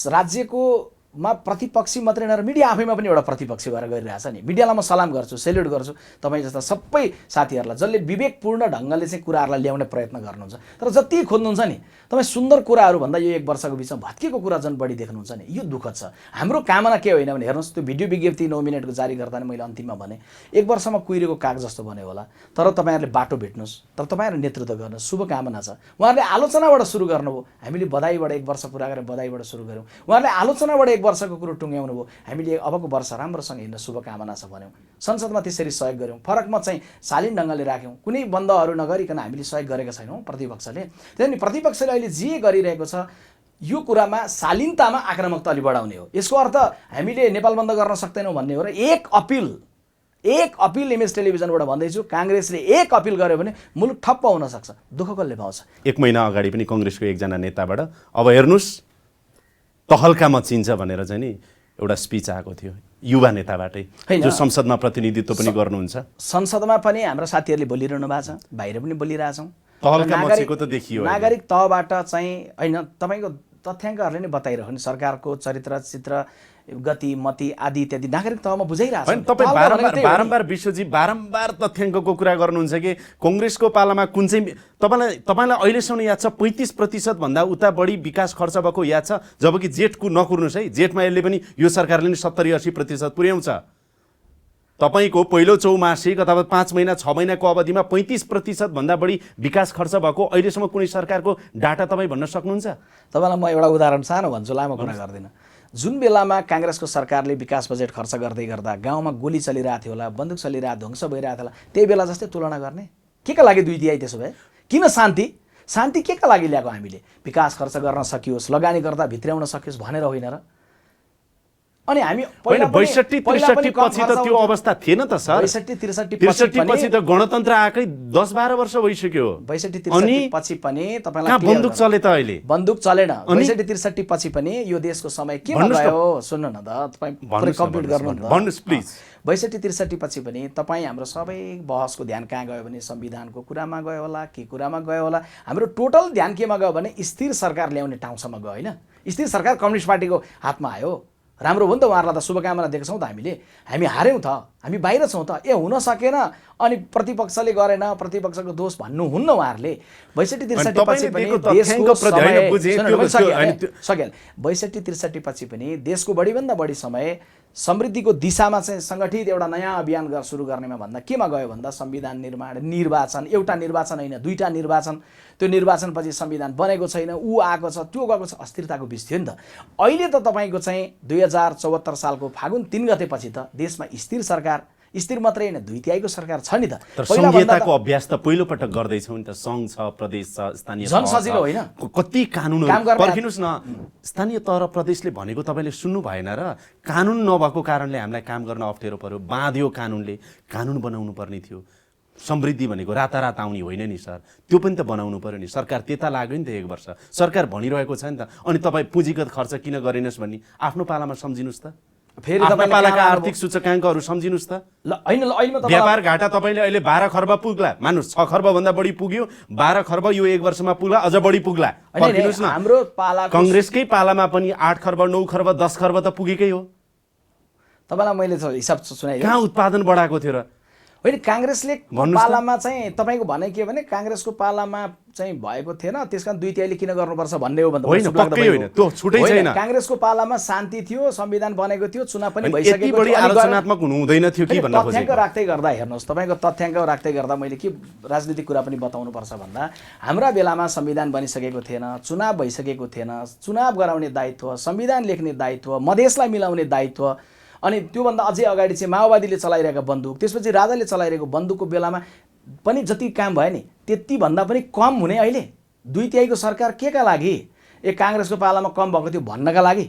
राज्यकोमा प्रतिपक्षी मात्रै नभएर मिडिया आफैमा पनि एउटा प्रतिपक्षी भएर गरिरहेछ नि। मिडियालाई म सलाम गर्छु, सेल्युट गर्छु, तपाईँ जस्ता सबै साथीहरूलाई जसले विवेकपूर्ण ढङ्गले चाहिँ कुराहरूलाई ल्याउने प्रयत्न गर्नुहुन्छ। तर जति खोज्नुहुन्छ नि तपाईँ सुन्दर कुराहरू भन्दा यो 1 वर्षको बिचमा भत्किएको कुरा झन् बढी देख्नुहुन्छ नि, यो दुःखद छ। हाम्रो कामना के होइन भने हेर्नुहोस्, त्यो भिडियो विज्ञप्ति 9 मिनेटको जारी गर्दा नि मैले अन्तिममा भने 1 वर्षमा कुहिरेको काग जस्तो बन्यो होला, तर तपाईँहरूले बाटो भेट्नुहोस्, तर तपाईँहरूले नेतृत्व गर्नुहोस्, शुभकामना छ। उहाँहरूले आलोचनाबाट सुरु गर्नुभयो, हामीले बधाईबाट 1 वर्ष पुरा गरेर बधाईबाट सुरु गऱ्यौँ। उहाँहरूले आलोचनाबाट 1 वर्षको कुरो टुङ्ग्याउनु भयो, हामीले अबको वर्ष राम्रोसँग हिँड्न शुभकामना छ भन्यौँ। संसदमा त्यसरी सहयोग गऱ्यौँ, फरकमा चाहिँ शालीन ढङ्गले राख्यौँ, कुनै बन्दहरू नगरिकन हामीले सहयोग गरेका छैनौँ प्रतिपक्षले। त्यसैले प्रतिपक्षले अहिले जे गरिरहेको छ यो कुरामा शालीनतामा आक्रामकता अलि बढाउने हो। यसको अर्थ हामीले नेपाल बन्द गर्न सक्दैनौँ भन्ने हो र एक अपिल इमेज टेलिभिजनबाट भन्दैछु, कांग्रेसले एक अपिल गर्यो भने मुलुक ठप्प हुन सक्छ। दुःख कसले पाउँछ? 1 महिना अगाडि पनि कांग्रेसको एकजना नेताबाट अब हेर्नुस् तहल्का मचिन्छ भनेर चाहिँ नि एउटा स्पिच आएको थियो युवा नेताबाटै, जो संसदमा प्रतिनिधित्व पनि गर्नुहुन्छ। संसदमा पनि हाम्रा साथीहरूले बोलिरहनु भएको छ, बाहिर पनि बोलिरहेछौँ। तहल्का मचेको त देखियो। नागरिक तहबाट चाहिँ होइन, तपाईँको तथ्याङ्कहरूले नै बताइरहनु सरकारको चरित्र चित्र गति मति आदि इत्यादि नागरिक तहमा बुझाइरहेको छ। तपाईँ बारम्बार विश्वजी बारम्बार तथ्याङ्कको कुरा गर्नुहुन्छ कि कांग्रेसको पालामा कुन चाहिँ तपाईँलाई अहिलेसम्म याद छ 35% भन्दा उता बढी विकास खर्च भएको याद छ, जबकि जेठको नकुर्नुहोस् है, जेठमा यसले पनि यो सरकारले नि 70-80% पुर्याउँछ। तपाईको पहिलो चौमासिक अथवा 5 महिना 6 महिनाको अवधिमा 35% भन्दा बढी विकास खर्च भएको अहिलेसम्म कुनै सरकारको डाटा तपाईँ भन्न सक्नुहुन्छ? तपाईँलाई म एउटा उदाहरण सानो भन्छु, लामो कुरा गर्दिनँ। जुन बेलामा कांग्रेसको सरकारले विकास बजेट खर्च गर्दै गर्दा गाउँमा गोली चलिरहेको थियो होला, बन्दुक चलिरहेको ध्वंस भइरहेको थियो होला, त्यही बेला जस्तै तुलना गर्ने? के का लागि 2 तिहाई? त्यसो भए किन शान्ति के का लागि ल्याएको? हामीले विकास खर्च गर्न सकियोस्, लगानी गर्दा भित्र्याउन सकियोस् भनेर होइन र? अनि हामी पहिला 62-63 पछि त त्यो अवस्था थिएन त सर। 62-63 पछि त गणतन्त्र आएकै 10-12 वर्ष भइसक्यो। 62-63 पछि पनि तपाईलाई बन्दुक चले त अहिले? बन्दुक चलेन। 62-63 पछि पनि यो देशको समय केमा गयो? सुन्नु न त, तपाईँ पुरै कम्प्लिट गर्नु न त, भन्नुस् प्लिज। 62-63 पछि पनि तपाईँ हाम्रो सबै बहसको ध्यान कहाँ गयो भने संविधानको कुरामा गयो होला, के कुरामा गयो होला? हाम्रो टोटल ध्यान केमा गयो भने स्थिर सरकार ल्याउने ठाउँसम्म गयो होइन? स्थिर सरकार कम्युनिस्ट पार्टीको हातमा आयो। राम्रो हो नि त, उहाँहरूलाई त शुभकामना दिएको छौँ त हामीले। हामी हार्यौँ त, हामी बाहिर छौँ त, हुन सकेन अनि प्रतिपक्षले गरेन, प्रतिपक्षको दोष भन्नुहुन्न उहाँहरूले। 62-63 पछि पनि देशको समय 62-63 पछि पनि देशको बढीभन्दा बढी समय समृद्धिको दिशामा चाहिँ सङ्गठित एउटा नयाँ अभियान सुरु गर्नेमा भन्दा केमा गयो भन्दा संविधान निर्माण, निर्वाचन, एउटा निर्वाचन होइन 2टा निर्वाचन, त्यो निर्वाचनपछि संविधान बनेको छैन, ऊ आएको छ, त्यो गएको छ, अस्थिरताको बिच थियो नि त। अहिले त तपाईँको चाहिँ 2074 सालको फागुन 3 गतेपछि त देशमा स्थिर सरकार, स्थिर मात्रै होइन 2 तिहाईको सरकार छ नि त। संहिताको अभ्यास त पहिलो पटक गर्दैछौँ नि त, सङ्घ छ, प्रदेश छ, स्थानीय झन् सजिलो होइन? कति कानुनहरू पर्खिनुहोस् न, स्थानीय तह र प्रदेशले भनेको तपाईँले सुन्नु भएन र? कानुन नभएको कारणले हामीलाई काम गर्न अप्ठ्यारो पर्यो, बाँध्यो कानुनले। कानुन बनाउनु पर्ने थियो। समृद्धि भनेको रातारात आउने होइन नि सर, त्यो पनि त बनाउनु पर्यो नि। सरकार त्यता लाग्यो नि त 1 वर्ष, सरकार भनिरहेको छ नि त। अनि तपाईँ पुँजीगत खर्च किन गरेनस् भन्ने आफ्नो पालामा सम्झिनुहोस् त, फेरि तपाईँ पालाका आर्थिक सूचकाङ्कहरू सम्झिनुहोस् त। व्यापार घाटा तपाईँले अहिले 12 खर्ब पुग्ला, मान्नुहोस् 6 खर्ब भन्दा बढी पुग्यो, 12 खर्ब यो 1 वर्षमा पुग्ला, अझ बढी पुग्ला। पर्खिनुहोस् न, हाम्रो पाला कांग्रेसकै पालामा पनि 8 खर्ब 9 खर्ब 10 खर्ब त पुगेकै हो। तपाईँलाई मैले हिसाब सुनाएँ, कहाँ उत्पादन बढाएको थियो र? होइन, कांग्रेसले पालामा चाहिँ तपाईँको भने के भने कांग्रेसको पालामा चाहिँ भएको थिएन, त्यसकारण 2 तिहाईले किन गर्नुपर्छ भन्ने हो भन्दा होइन, त्यो छुटै छैन। कांग्रेसको पालामा शान्ति थियो, संविधान बनेको थियो, चुनाव पनि भइसकेको थियो, बढी आलोचनात्मक हुनु हुँदैन थियो कि भन्न खोजेको। तथ्याङ्क राख्दै गर्दा हेर्नुहोस्, तपाईँको तथ्याङ्क राख्दै गर्दा मैले के राजनीतिक कुरा पनि बताउनु पर्छ भन्दा हाम्रा बेलामा संविधान बनिसकेको थिएन, चुनाव भइसकेको थिएन, चुनाव गराउने दायित्व, संविधान लेख्ने दायित्व, मधेसलाई मिलाउने दायित्व, अनि त्योभन्दा अझै अगाडि चाहिँ माओवादीले चलाइरहेको बन्दुक, त्यसपछि राजाले चलाइरहेको बन्दुकको बेलामा पनि जति काम भयो नि त्यति भन्दा पनि कम हुने अहिले 2 तिहाईको सरकार के का लागि? कांग्रेसको पालामा कम भएको थियो भन्नका लागि?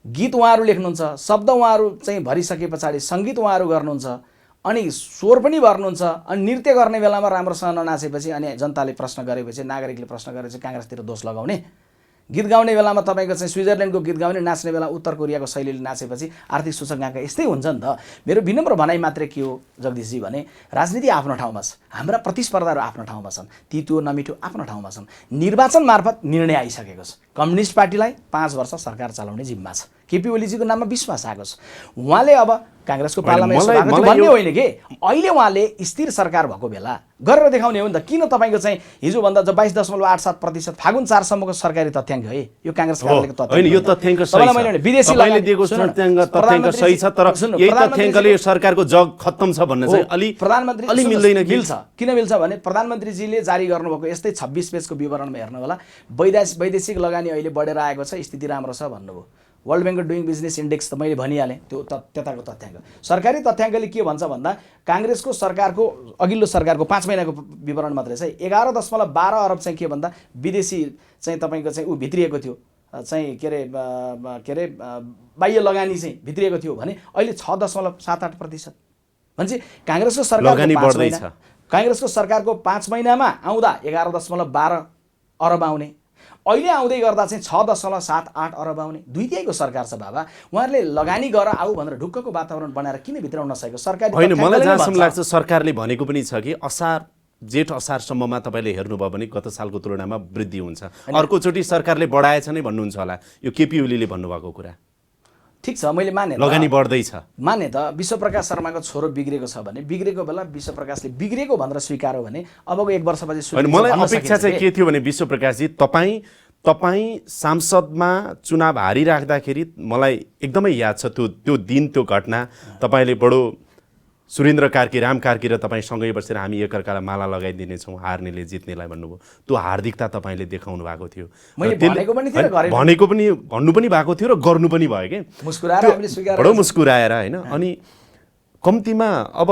गीत उहाँहरू लेख्नुहुन्छ, शब्द उहाँहरू चाहिँ भरिसके पछाडि सङ्गीत उहाँहरू गर्नुहुन्छ, अनि स्वर पनि भर्नुहुन्छ, अनि नृत्य गर्ने बेलामा राम्रोसँग ननाचेपछि अनि जनताले प्रश्न गरेपछि, नागरिकले प्रश्न गरेपछि कांग्रेसतिर दोष लगाउने गीत गाउने बेलामा तपाईँको चाहिँ स्विजरल्यान्डको गीत गाउने नाच्ने बेला उत्तर कोरियाको शैलीले नाचेपछि आर्थिक सूचकाङ्क यस्तै हुन्छ नि त। मेरो विनम्र भनाइ मात्रै के हो जगदीशजी भने राजनीति आफ्नो ठाउँमा छ, हाम्रा प्रतिस्पर्धाहरू आफ्नो ठाउँमा छन्, तितो नमिठो आफ्नो ठाउँमा छन्। निर्वाचन मार्फत निर्णय आइसकेको छ, कम्युनिस्ट पार्टीलाई 5 वर्ष सरकार चलाउने जिम्मा छ, केपी ओलीजीको नाममा विश्वास आएको छ। उहाँले अब काङ्ग्रेसको पार्लियामेन्ट सभापति भन्ने होइन कि अहिले उहाँले स्थिर सरकार भएको बेला गरेर देखाउने हो नि त। किन तपाईँको चाहिँ हिजोभन्दा 22.87% फागुन 4 सम्मको सरकारी तथ्याङ्क है यो काङ्ग्रेस कार्यालयको तथ्याङ्क होइन, यो तथ्याङ्क सही छ, विदेशी तपाईँले दिएको तथ्याङ्क सही छ, तर यही तथ्याङ्कले सरकारको जग खत्तम छ भन्ने चाहिँ प्रधानमन्त्री अलि मिल्दैन। मिल्छ, किन मिल्छ भने प्रधानमन्त्रीजीले जारी गर्नुभएको यस्तै 26 पेजको विवरणमा हेर्नु होला, वैदेशिक लगानी अहिले बढेर आएको छ, स्थिति राम्रो छ भन्नुभयो। वर्ल्ड ब्याङ्कको डुइङ बिजनेस इन्डेक्स त मैले भनिहालेँ, त्यो त्यताको तथ्याङ्क। सरकारी तथ्याङ्कले के भन्छ भन्दा काङ्ग्रेसको सरकारको अघिल्लो सरकारको 5 महिनाको विवरण मात्रै छ, 11.12 अरब चाहिँ के भन्दा विदेशी चाहिँ तपाईँको चाहिँ भित्रिएको थियो, चाहिँ के अरे बाह्य लगानी चाहिँ भित्रिएको थियो भने अहिले 6.78%। भनेपछि काङ्ग्रेसको सरकारको 5 महिनामा आउँदा 11.12 अरब आउने, अहिले आउँदै गर्दा चाहिँ 6.78 अरब आउने। 2/3 सरकार छ बाबा। उहाँहरूले लगानी गर आऊ भनेर ढुक्कको वातावरण बनाएर किन भित्राउन नसकेको? सरकारी होइन, मलाई जहाँसम्म लाग्छ सरकारले भनेको पनि छ कि जेठ असारसम्ममा तपाईँले हेर्नुभयो भने गत सालको तुलनामा वृद्धि हुन्छ। अर्कोचोटि सरकारले बढाएछ नै भन्नुहुन्छ होला, यो केपी ओलीले भन्नुभएको कुरा ठिक छ, मैले माने लगानी बढ्दैछ माने त। विश्वप्रकाश शर्माको छोरो बिग्रेको छ भने बिग्रेको बेला विश्वप्रकाशले बिग्रेको भनेर स्वीकार्यो भने अबको 1 वर्षपछि मलाई अपेक्षा चाहिँ के थियो भने विश्वप्रकाशजी तपाईँ सांसदमा चुनाव हारिराख्दाखेरि मलाई एकदमै याद छ त्यो दिन, त्यो घटना। तपाईँले बडो सुरेन्द्र कार्की, राम कार्की र तपाईँ सँगै बसेर हामी एकअर्कालाई माला लगाइदिनेछौँ हार्नेले जित्नेलाई भन्नुभयो। त्यो हार्दिकता तपाईँले देखाउनु भएको थियो, भनेको पनि भन्नु पनि भएको थियो र गर्नु पनि भयो कि बडो मुस्कुराएर होइन। अनि कम्तीमा अब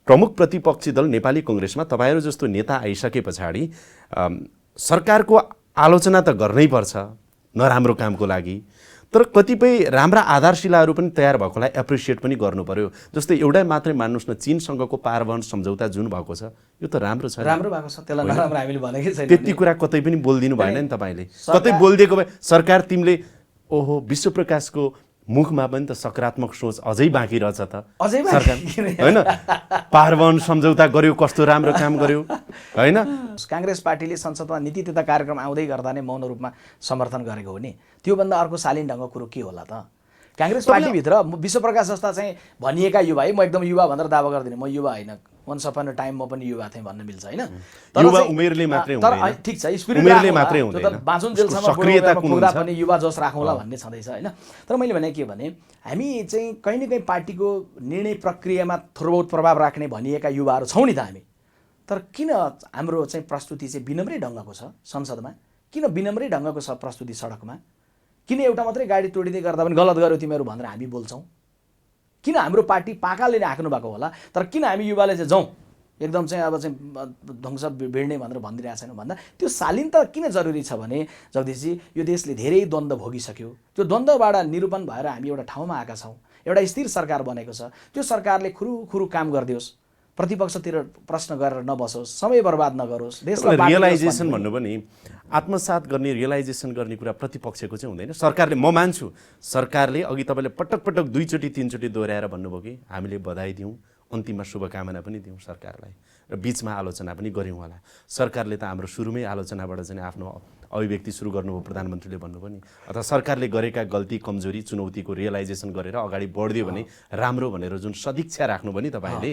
प्रमुख प्रतिपक्षी दल नेपाली कङ्ग्रेसमा तपाईँहरू जस्तो नेता आइसके पछाडि सरकारको आलोचना त गर्नै पर्छ नराम्रो कामको लागि, तर कतिपय राम्रा आधारशिलाहरू पनि तयार भएकोलाई एप्रिसिएट पनि गर्नु पर्यो। जस्तै एउटै मात्रै मान्नुहोस् न, चीनसँगको पारवहन सम्झौता जुन भएको छ यो त राम्रो छ, राम्रो भएको छ, त्यसलाई नराम्रो हामीले भनेकै छैन। त्यति कुरा कतै पनि बोलिदिनु भएन नि तपाईँले। कतै बोलिदिएको भए सरकार तिमीले ओहो विश्वप्रकाशको मुखमा पनि त सकारात्मक सोच अझै बाँकी रहेछ त सरकार, होइन? पारवहन सम्झौता गर्यो, कस्तो राम्रो काम गर्यो, होइन? काङ्ग्रेस पार्टीले संसदमा नीति तथा कार्यक्रम आउँदै गर्दा नै मौन रूपमा समर्थन गरेको हो नि, त्योभन्दा अर्को शालीन ढङ्गको कुरो के होला त? काङ्ग्रेस पार्टीभित्र विश्वप्रकाश जस्ता चाहिँ भनिएका युवा है, म एकदम युवा भनेर दावा गर्दिनँ, म युवा होइन, वन्स अपन अ टाइम म पनि युवा थिएँ भन्न मिल्छ, होइन? युवा उमेरले मात्रै हुँदैन, ठिक छ, स्पिरिट उमेरले मात्रै हुँदैन, बाँचुन्जेलसम्म पुग्दा पनि युवा जोस राखौँला भन्ने छँदैछ, होइन? तर मैले भने के भने हामी चाहिँ कहीँ न कहीँ पार्टीको निर्णय प्रक्रियामा थोरै बहुत प्रभाव राख्ने भनिएका युवाहरू छौँ नि त हामी। तर किन हाम्रो चाहिँ प्रस्तुति चाहिँ विनम्रै ढङ्गको छ संसदमा? किन विनम्रै ढङ्गको छ प्रस्तुति सडकमा? किन एउटा मात्रै गाडी तोडिँदै गर्दा पनि गलत गर्यो तिमीहरू भनेर हामी बोल्छौँ? किन हाम्रो पार्टी पाकाले नै हाँक्नु भएको होला, तर किन हामी युवाले चाहिँ जाउँ एकदम चाहिँ अब चाहिँ ध्वंस भिड्ने भनेर भनिदिरहेको छैनौँ भन्दा त्यो शालीनता किन जरुरी छ भने जगदीशजी यो देशले धेरै द्वन्द्व भोगिसक्यो। त्यो द्वन्द्वबाट निरूपण भएर हामी एउटा ठाउँमा आएका छौँ, एउटा स्थिर सरकार बनेको छ। त्यो सरकारले खुरुखुरु काम गरिदियोस्, प्रतिपक्षतिर प्रश्न गरेर नबसोस्, समय बर्बाद नगरोस्, देशलाई रियलाइजेसन भन्नु पनि आत्मसात गर्ने, रियलाइजेसन गर्ने कुरा प्रतिपक्षको चाहिँ हुँदैन। सरकारले, म मान्छु सरकारले अघि तपाईँले पटक पटक 2चोटि 3चोटि दोहोऱ्याएर भन्नुभयो कि हामीले बधाई दिउँ, अन्तिममा शुभकामना पनि दिउँ सरकारलाई र बिचमा आलोचना पनि गऱ्यौँ होला। सरकारले त हाम्रो सुरुमै आलोचनाबाट चाहिँ आफ्नो अभिव्यक्ति सुरु गर्नुभयो, प्रधानमन्त्रीले भन्नुभयो नि, अथवा सरकारले गरेका गल्ती कमजोरी चुनौतीको रियलाइजेसन गरेर अगाडि बढ्दियो भने राम्रो भनेर जुन सदिच्छा राख्नुभयो नि तपाईँले,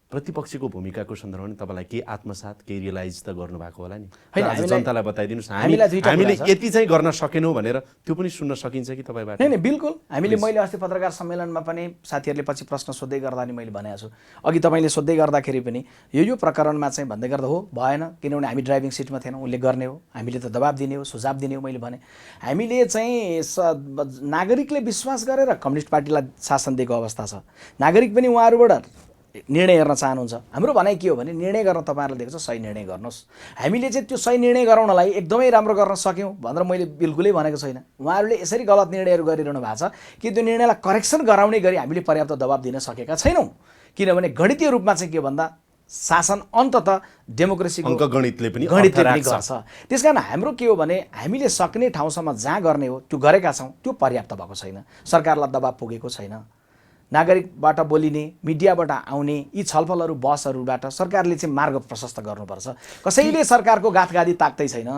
प्रतिपक्षको भूमिकाको सन्दर्भमा तपाईँलाई के आत्मसात, के रियलाइज त गर्नुभएको होला नि? आज जनतालाई बताइदिनुहोस्, हामीले यति चाहिँ गर्न सकेनौँ भनेर त्यो पनि सुन्न सकिन्छ कि तपाईँबाट? नै बिल्कुल। हामीले मैले अस्ति पत्रकार सम्मेलनमा पनि साथीहरूले पछि प्रश्न सोध्दै गर्दा नि मैले भनेको छु, अघि तपाईँले सोध्दै गर्दाखेरि पनि यो प्रकरणमा चाहिँ भन्दै गर्दा हो भएन, किनभने हामी ड्राइभिङ सिटमा थिएनौँ, उसले गर्ने हो, हामीले त दबाब दिने हो, सुझाव दिने हो। मैले भने हामीले चाहिँ नागरिकले विश्वास गरेर कम्युनिस्ट पार्टीलाई शासन दिएको अवस्था छ, नागरिक पनि उहाँहरूबाट निर्णय गर्न चाहनुहुन्छ। हाम्रो भनाइ के हो भने निर्णय गर्न तपाईँहरूले दिएको छ, सही निर्णय गर्नुहोस्। हामीले चाहिँ त्यो सही निर्णय गराउनलाई एकदमै राम्रो गर्न सक्यौँ भनेर मैले बिल्कुलै भनेको छैन। उहाँहरूले यसरी गलत निर्णयहरू गरिरहनु भएको छ कि त्यो निर्णयलाई करेक्सन गराउने गरी हामीले पर्याप्त दबाब दिन सकेका छैनौँ, किनभने गणितीय रूपमा चाहिँ के भन्दा शासन अन्ततः डेमोक्रेसीको अङ्कगणितले पनि गणितले अर्थ पनि राख्छ। गर्छ। त्यसकारण हाम्रो के हो भने हामीले सक्ने ठाउँसम्म जहाँ गर्ने हो त्यो गरेका छौँ, त्यो पर्याप्त भएको छैन। सरकारलाई दबाब पुगेको छैन। नागरिकबाट बोलिने, मिडियाबाट आउने यी छलफलहरू बहसहरूबाट सरकारले चाहिँ मार्ग प्रशस्त गर्नुपर्छ। कसैले सरकारको गाथगादी ताक्दै छैन।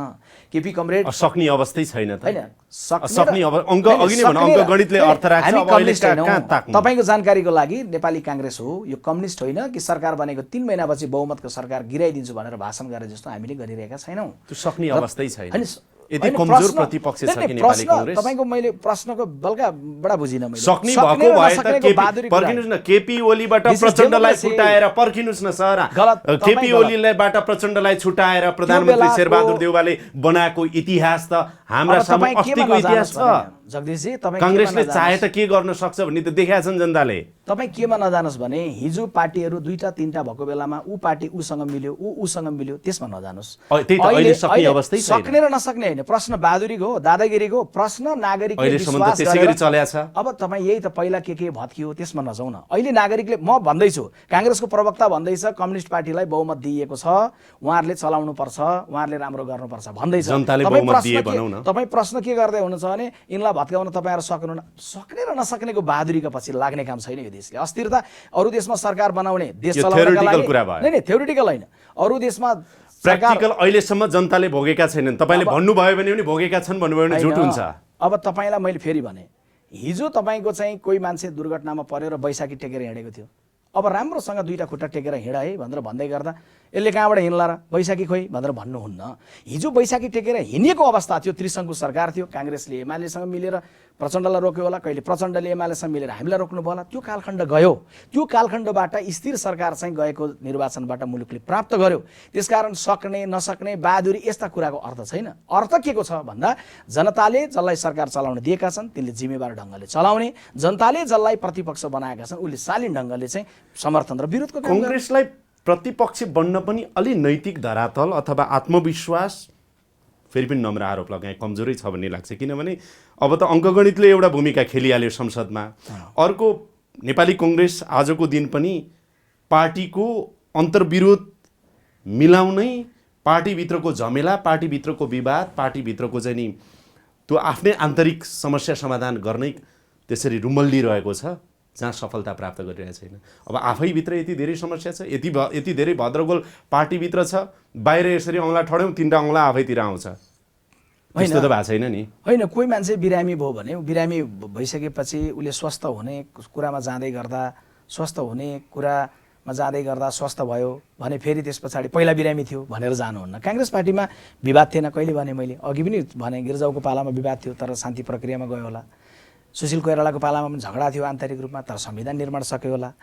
केपी कमरेड सक्ने अवस्थै छैन त हैन, सक्ने अङ्क अघि नै भन्नु अङ्कगणितले अर्थ राख्छ। अब अहिले कहाँ ताक्नु? तपाईको जानकारीको लागि नेपाली कांग्रेस हो, यो कम्युनिस्ट होइन कि सरकार बनेको 3 महिनापछि बहुमतको सरकार गिराइदिन्छु भनेर भाषण गरे जस्तो हामीले गरिरहेका छैनौँ। त्यो सक्ने अवस्थै छैन। हैन, यति कमजोर प्रतिपक्ष छ कि नेपाली कांग्रेस? तपाईको मैले प्रश्नको बल्का बडा बुझिन मैले। सक्ने भएको भए त पर्खिनुस् न, केपी ओलीबाट प्रचण्डलाई छुटाएर पर्खिनुस् न सर। केपी ओलीबाट प्रचण्डलाई छुटाएर प्रधानमन्त्री शेरबहादुर देउवाले बनाएको इतिहास त हाम्रा सामु अस्तिको इतिहास छ। जगदीशजी, तपाईँ कांग्रेसले चाहे त के गर्न सक्छ भन्ने त देखाएको छन् जनताले। तपाईँ केमा नजानुस् भने हिजो पार्टीहरू 2टा 3टा भएको बेलामा ऊ पार्टी उसँग मिल्यो, उसँग मिल्यो, त्यसमा नजानुस्। त्यही त अहिले सक्ने अवस्थै छैन। सक्ने र नसक्ने होइन, प्रश्न बहादुरीको हो, दादागिरीको प्रश्न, नागरिकले अहिलेसम्म त विश्वास त्यसै गरी चलेको छ। अब तपाईँ यही त पहिला के भत्कियो त्यसमा नजाउँ न। अहिले नागरिकले, म भन्दैछु, कांग्रेसको प्रवक्ता भन्दैछ कम्युनिस्ट पार्टीलाई बहुमत दिइएको छ, उहाँहरूले चलाउनु पर्छ, उहाँहरूले राम्रो गर्नुपर्छ भन्दैछ। जनताले बहुमत दिए भनौँ न। तपाईँ प्रश्न के गर्दै हुनुहुन्छ भने यिनलाई भत्काउन तपाईँहरू सक्नुहुन्न। सक्ने र नसक्नेको बहादुरीका पछि लाग्ने काम छैन यो देशले। अस्थिरता अरू देशमा सरकार बनाउने, देश चलाउनका लागि नै थ्योरिटिकल होइन, अरू देशमा प्र्याक्टिकल अहिलेसम्म जनताले भोगेका छैनन्। तपाईँले भन्नुभयो भने पनि भोगेका छन् भन्नुभयो भने झुट हुन्छ। अब तपाईँलाई मैले फेरि भने, हिजो तपाईँको चाहिँ कोही मान्छे दुर्घटनामा पऱ्यो र बैशाखी टेकेर हिँडेको थियो। अब राम्रोसँग 2टा खुट्टा टेकेर हिँड है भनेर भन्दै गर्दा यसले कहाँबाट हिँड्ला र, बैशाखी खोइ भनेर भन्नुहुन्न। हिजो बैशाखी टेकेर हिँडेको अवस्था थियो, त्रिशङ्कु सरकार थियो, कांग्रेसले एमालेसँग मिलेर प्रचण्डलाई रोक्यो होला, कहिले प्रचण्डले एमालेसँग मिलेर हामीलाई रोक्नु भयो होला। त्यो कालखण्ड गयो। त्यो कालखण्डबाट स्थिर सरकार चाहिँ गएको निर्वाचनबाट मुलुकले प्राप्त गर्यो। त्यसकारण सक्ने नसक्ने बहादुरी यस्ता कुराको अर्थ छैन। अर्थ के को छ भन्दा जनताले जसलाई सरकार चलाउन दिएका छन् तिनले जिम्मेवार ढङ्गले चलाउने, जनताले जसलाई प्रतिपक्ष बनाएका छन् उसले शालीन ढङ्गले चाहिँ समर्थन र विरोधको काम गर्ने। कांग्रेसलाई प्रतिपक्ष बन्न पनि अलि नैतिक धरातल अथवा आत्मविश्वास, फेरि पनि नम्र आरोप लगाए, कमजोरै छ भन्ने लाग्छ। किनभने अब त अङ्कगणितले एउटा भूमिका खेलिहाल्यो संसदमा। अर्को, नेपाली कांग्रेस आजको दिन पनि पार्टीको अन्तर्विरोध मिलाउनै, पार्टीभित्रको झमेला, पार्टीभित्रको विवाद, पार्टीभित्रको चाहिँ नि त्यो आफ्नै आन्तरिक समस्या समाधान गर्नै त्यसरी रुमल्लिरहेको छ, जहाँ सफलता प्राप्त गरिरहेको छैन। अब आफैभित्र यति धेरै समस्या छ, यति धेरै भद्रगोल पार्टीभित्र छ, बाहिर यसरी औँला ठड्यौँ 3टा औँला आफैतिर आउँछ। त्यस्तो त भएको छैन नि। होइन, कोही मान्छे बिरामी भयो भने बिरामी भइसकेपछि उसले स्वस्थ हुने कुरामा जाँदै गर्दा, स्वस्थ हुने कुरामा जाँदै गर्दा स्वस्थ भयो भने फेरि त्यस पछाडि पहिला बिरामी थियो भनेर जानुहुन्न। कांग्रेस पार्टीमा विवाद थिएन, कहिले भने मैले अघि पनि भने, गिर्जाउको पालामा विवाद थियो तर शान्ति प्रक्रियामा गयो होला। सुशील कोइरालाको पालामा पनि झगडा थियो आन्तरिक रूपमा तर संविधान निर्माण सक्यो होला।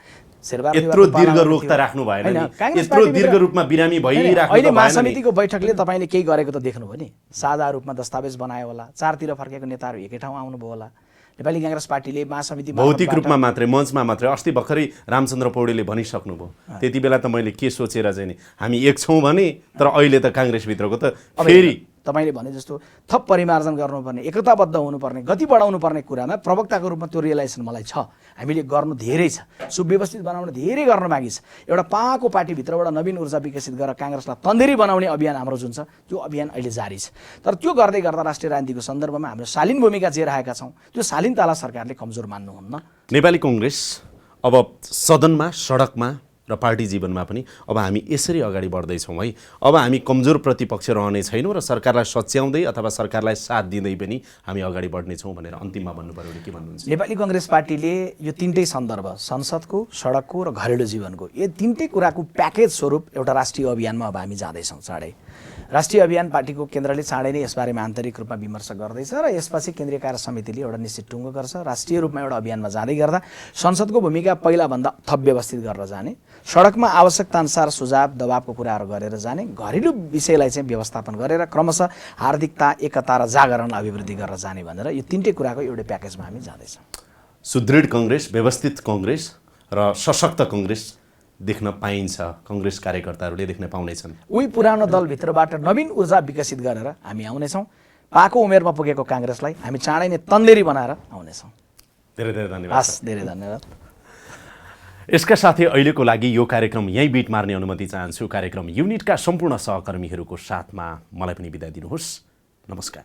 यत्रो दीर्घ रोग त राख्नु भएन नि, यत्रो दीर्घ रूपमा बिरामी भइराख्नु अहिले भएन नि। महासमितिको बैठकले तपाईँले केही गरेको त देख्नुभयो नि, साझा रूपमा दस्तावेज बनायो होला, चारतिर फर्केको नेताहरू एकै ठाउँ आउनुभयो होला। नेपाली कांग्रेस पार्टीले महासमिति भौतिक रूपमा मात्रै, मञ्चमा मात्रै। अस्ति भर्खरै रामचन्द्र पौडेलले भनिसक्नुभयो। त्यति बेला त मैले के सोचेर चाहिँ नि हामी एक छौँ भने, तर अहिले त कांग्रेसभित्रको त फेरि तपाईँले भने जस्तो थप परिमार्जन गर्नुपर्ने, एकताबद्ध हुनुपर्ने, गति बढाउनु पर्ने कुरामा प्रवक्ताको रूपमा त्यो रियलाइजेसन मलाई छ। हामीले गर्नु धेरै छ, सुव्यवस्थित बनाउन धेरै गर्न बाँकी छ। एउटा पाको पार्टीभित्रबाट नवीन ऊर्जा विकसित गरेर कांग्रेसलाई तन्देरी बनाउने अभियान हाम्रो जुन छ त्यो अभियान अहिले जारी छ। तर त्यो गर्दै गर्दा राष्ट्रिय राजनीतिको सन्दर्भमा हाम्रो शालीन भूमिका जिरहेका छौँ, त्यो शालीनतालाई सरकारले कमजोर मान्नुहुन्न। नेपाली कांग्रेस अब सदनमा, सडकमा र पार्टी जीवनमा पनि अब हामी यसरी अगाडि बढ्दैछौँ है। अब हामी कमजोर प्रतिपक्ष रहने छैनौँ र सरकारलाई सच्याउँदै अथवा सरकारलाई साथ दिँदै पनि हामी अगाडि बढ्नेछौँ भनेर अन्तिममा भन्नुपर्यो भने के भन्नुहुन्छ? नेपाली कांग्रेस पार्टीले यो तीनटै सन्दर्भ, संसदको, सडकको र घरेलु जीवनको, यो तीनटै कुराको प्याकेज स्वरूप एउटा राष्ट्रिय अभियानमा अब हामी जाँदैछौँ चाँडै। राष्ट्रिय अभियान पार्टीको केन्द्रले चाँडै नै यसबारेमा आन्तरिक रूपमा विमर्श गर्दैछ र यसपछि केन्द्रीय कार्य समितिले एउटा निश्चित टुङ्गो गर्छ। राष्ट्रिय रूपमा एउटा अभियानमा जाँदै गर्दा संसदको भूमिका पहिलाभन्दा थप व्यवस्थित गरेर जाने, सडकमा आवश्यकता अनुसार सुझाव दबावको कुराहरू गरेर जाने, घरेलु विषयलाई चाहिँ व्यवस्थापन गरेर क्रमशः हार्दिकता, एकता र जागरणलाई अभिवृद्धि गरेर जाने भनेर यो तीनटै कुराको एउटै प्याकेजमा हामी जाँदैछौँ। सुदृढ कांग्रेस, व्यवस्थित कांग्रेस र सशक्त कांग्रेस देख्न पाइन्छ, कांग्रेस कार्यकर्ताहरूले देख्न पाउनेछन्। उही पुरानो दलभित्रबाट नवीन ऊर्जा विकसित गरेर हामी आउनेछौँ। पाको उमेरमा पुगेको कांग्रेसलाई हामी चाँडै नै तन्देरी बनाएर आउनेछौँ। धेरै धेरै धन्यवाद। हस्, धेरै धन्यवाद। यसका साथै अहिलेको लागि यो कार्यक्रम यहीँ बिट मार्ने अनुमति चाहन्छु। कार्यक्रम युनिटका सम्पूर्ण सहकर्मीहरूको साथमा मलाई पनि बिदा दिनुहोस्। नमस्कार।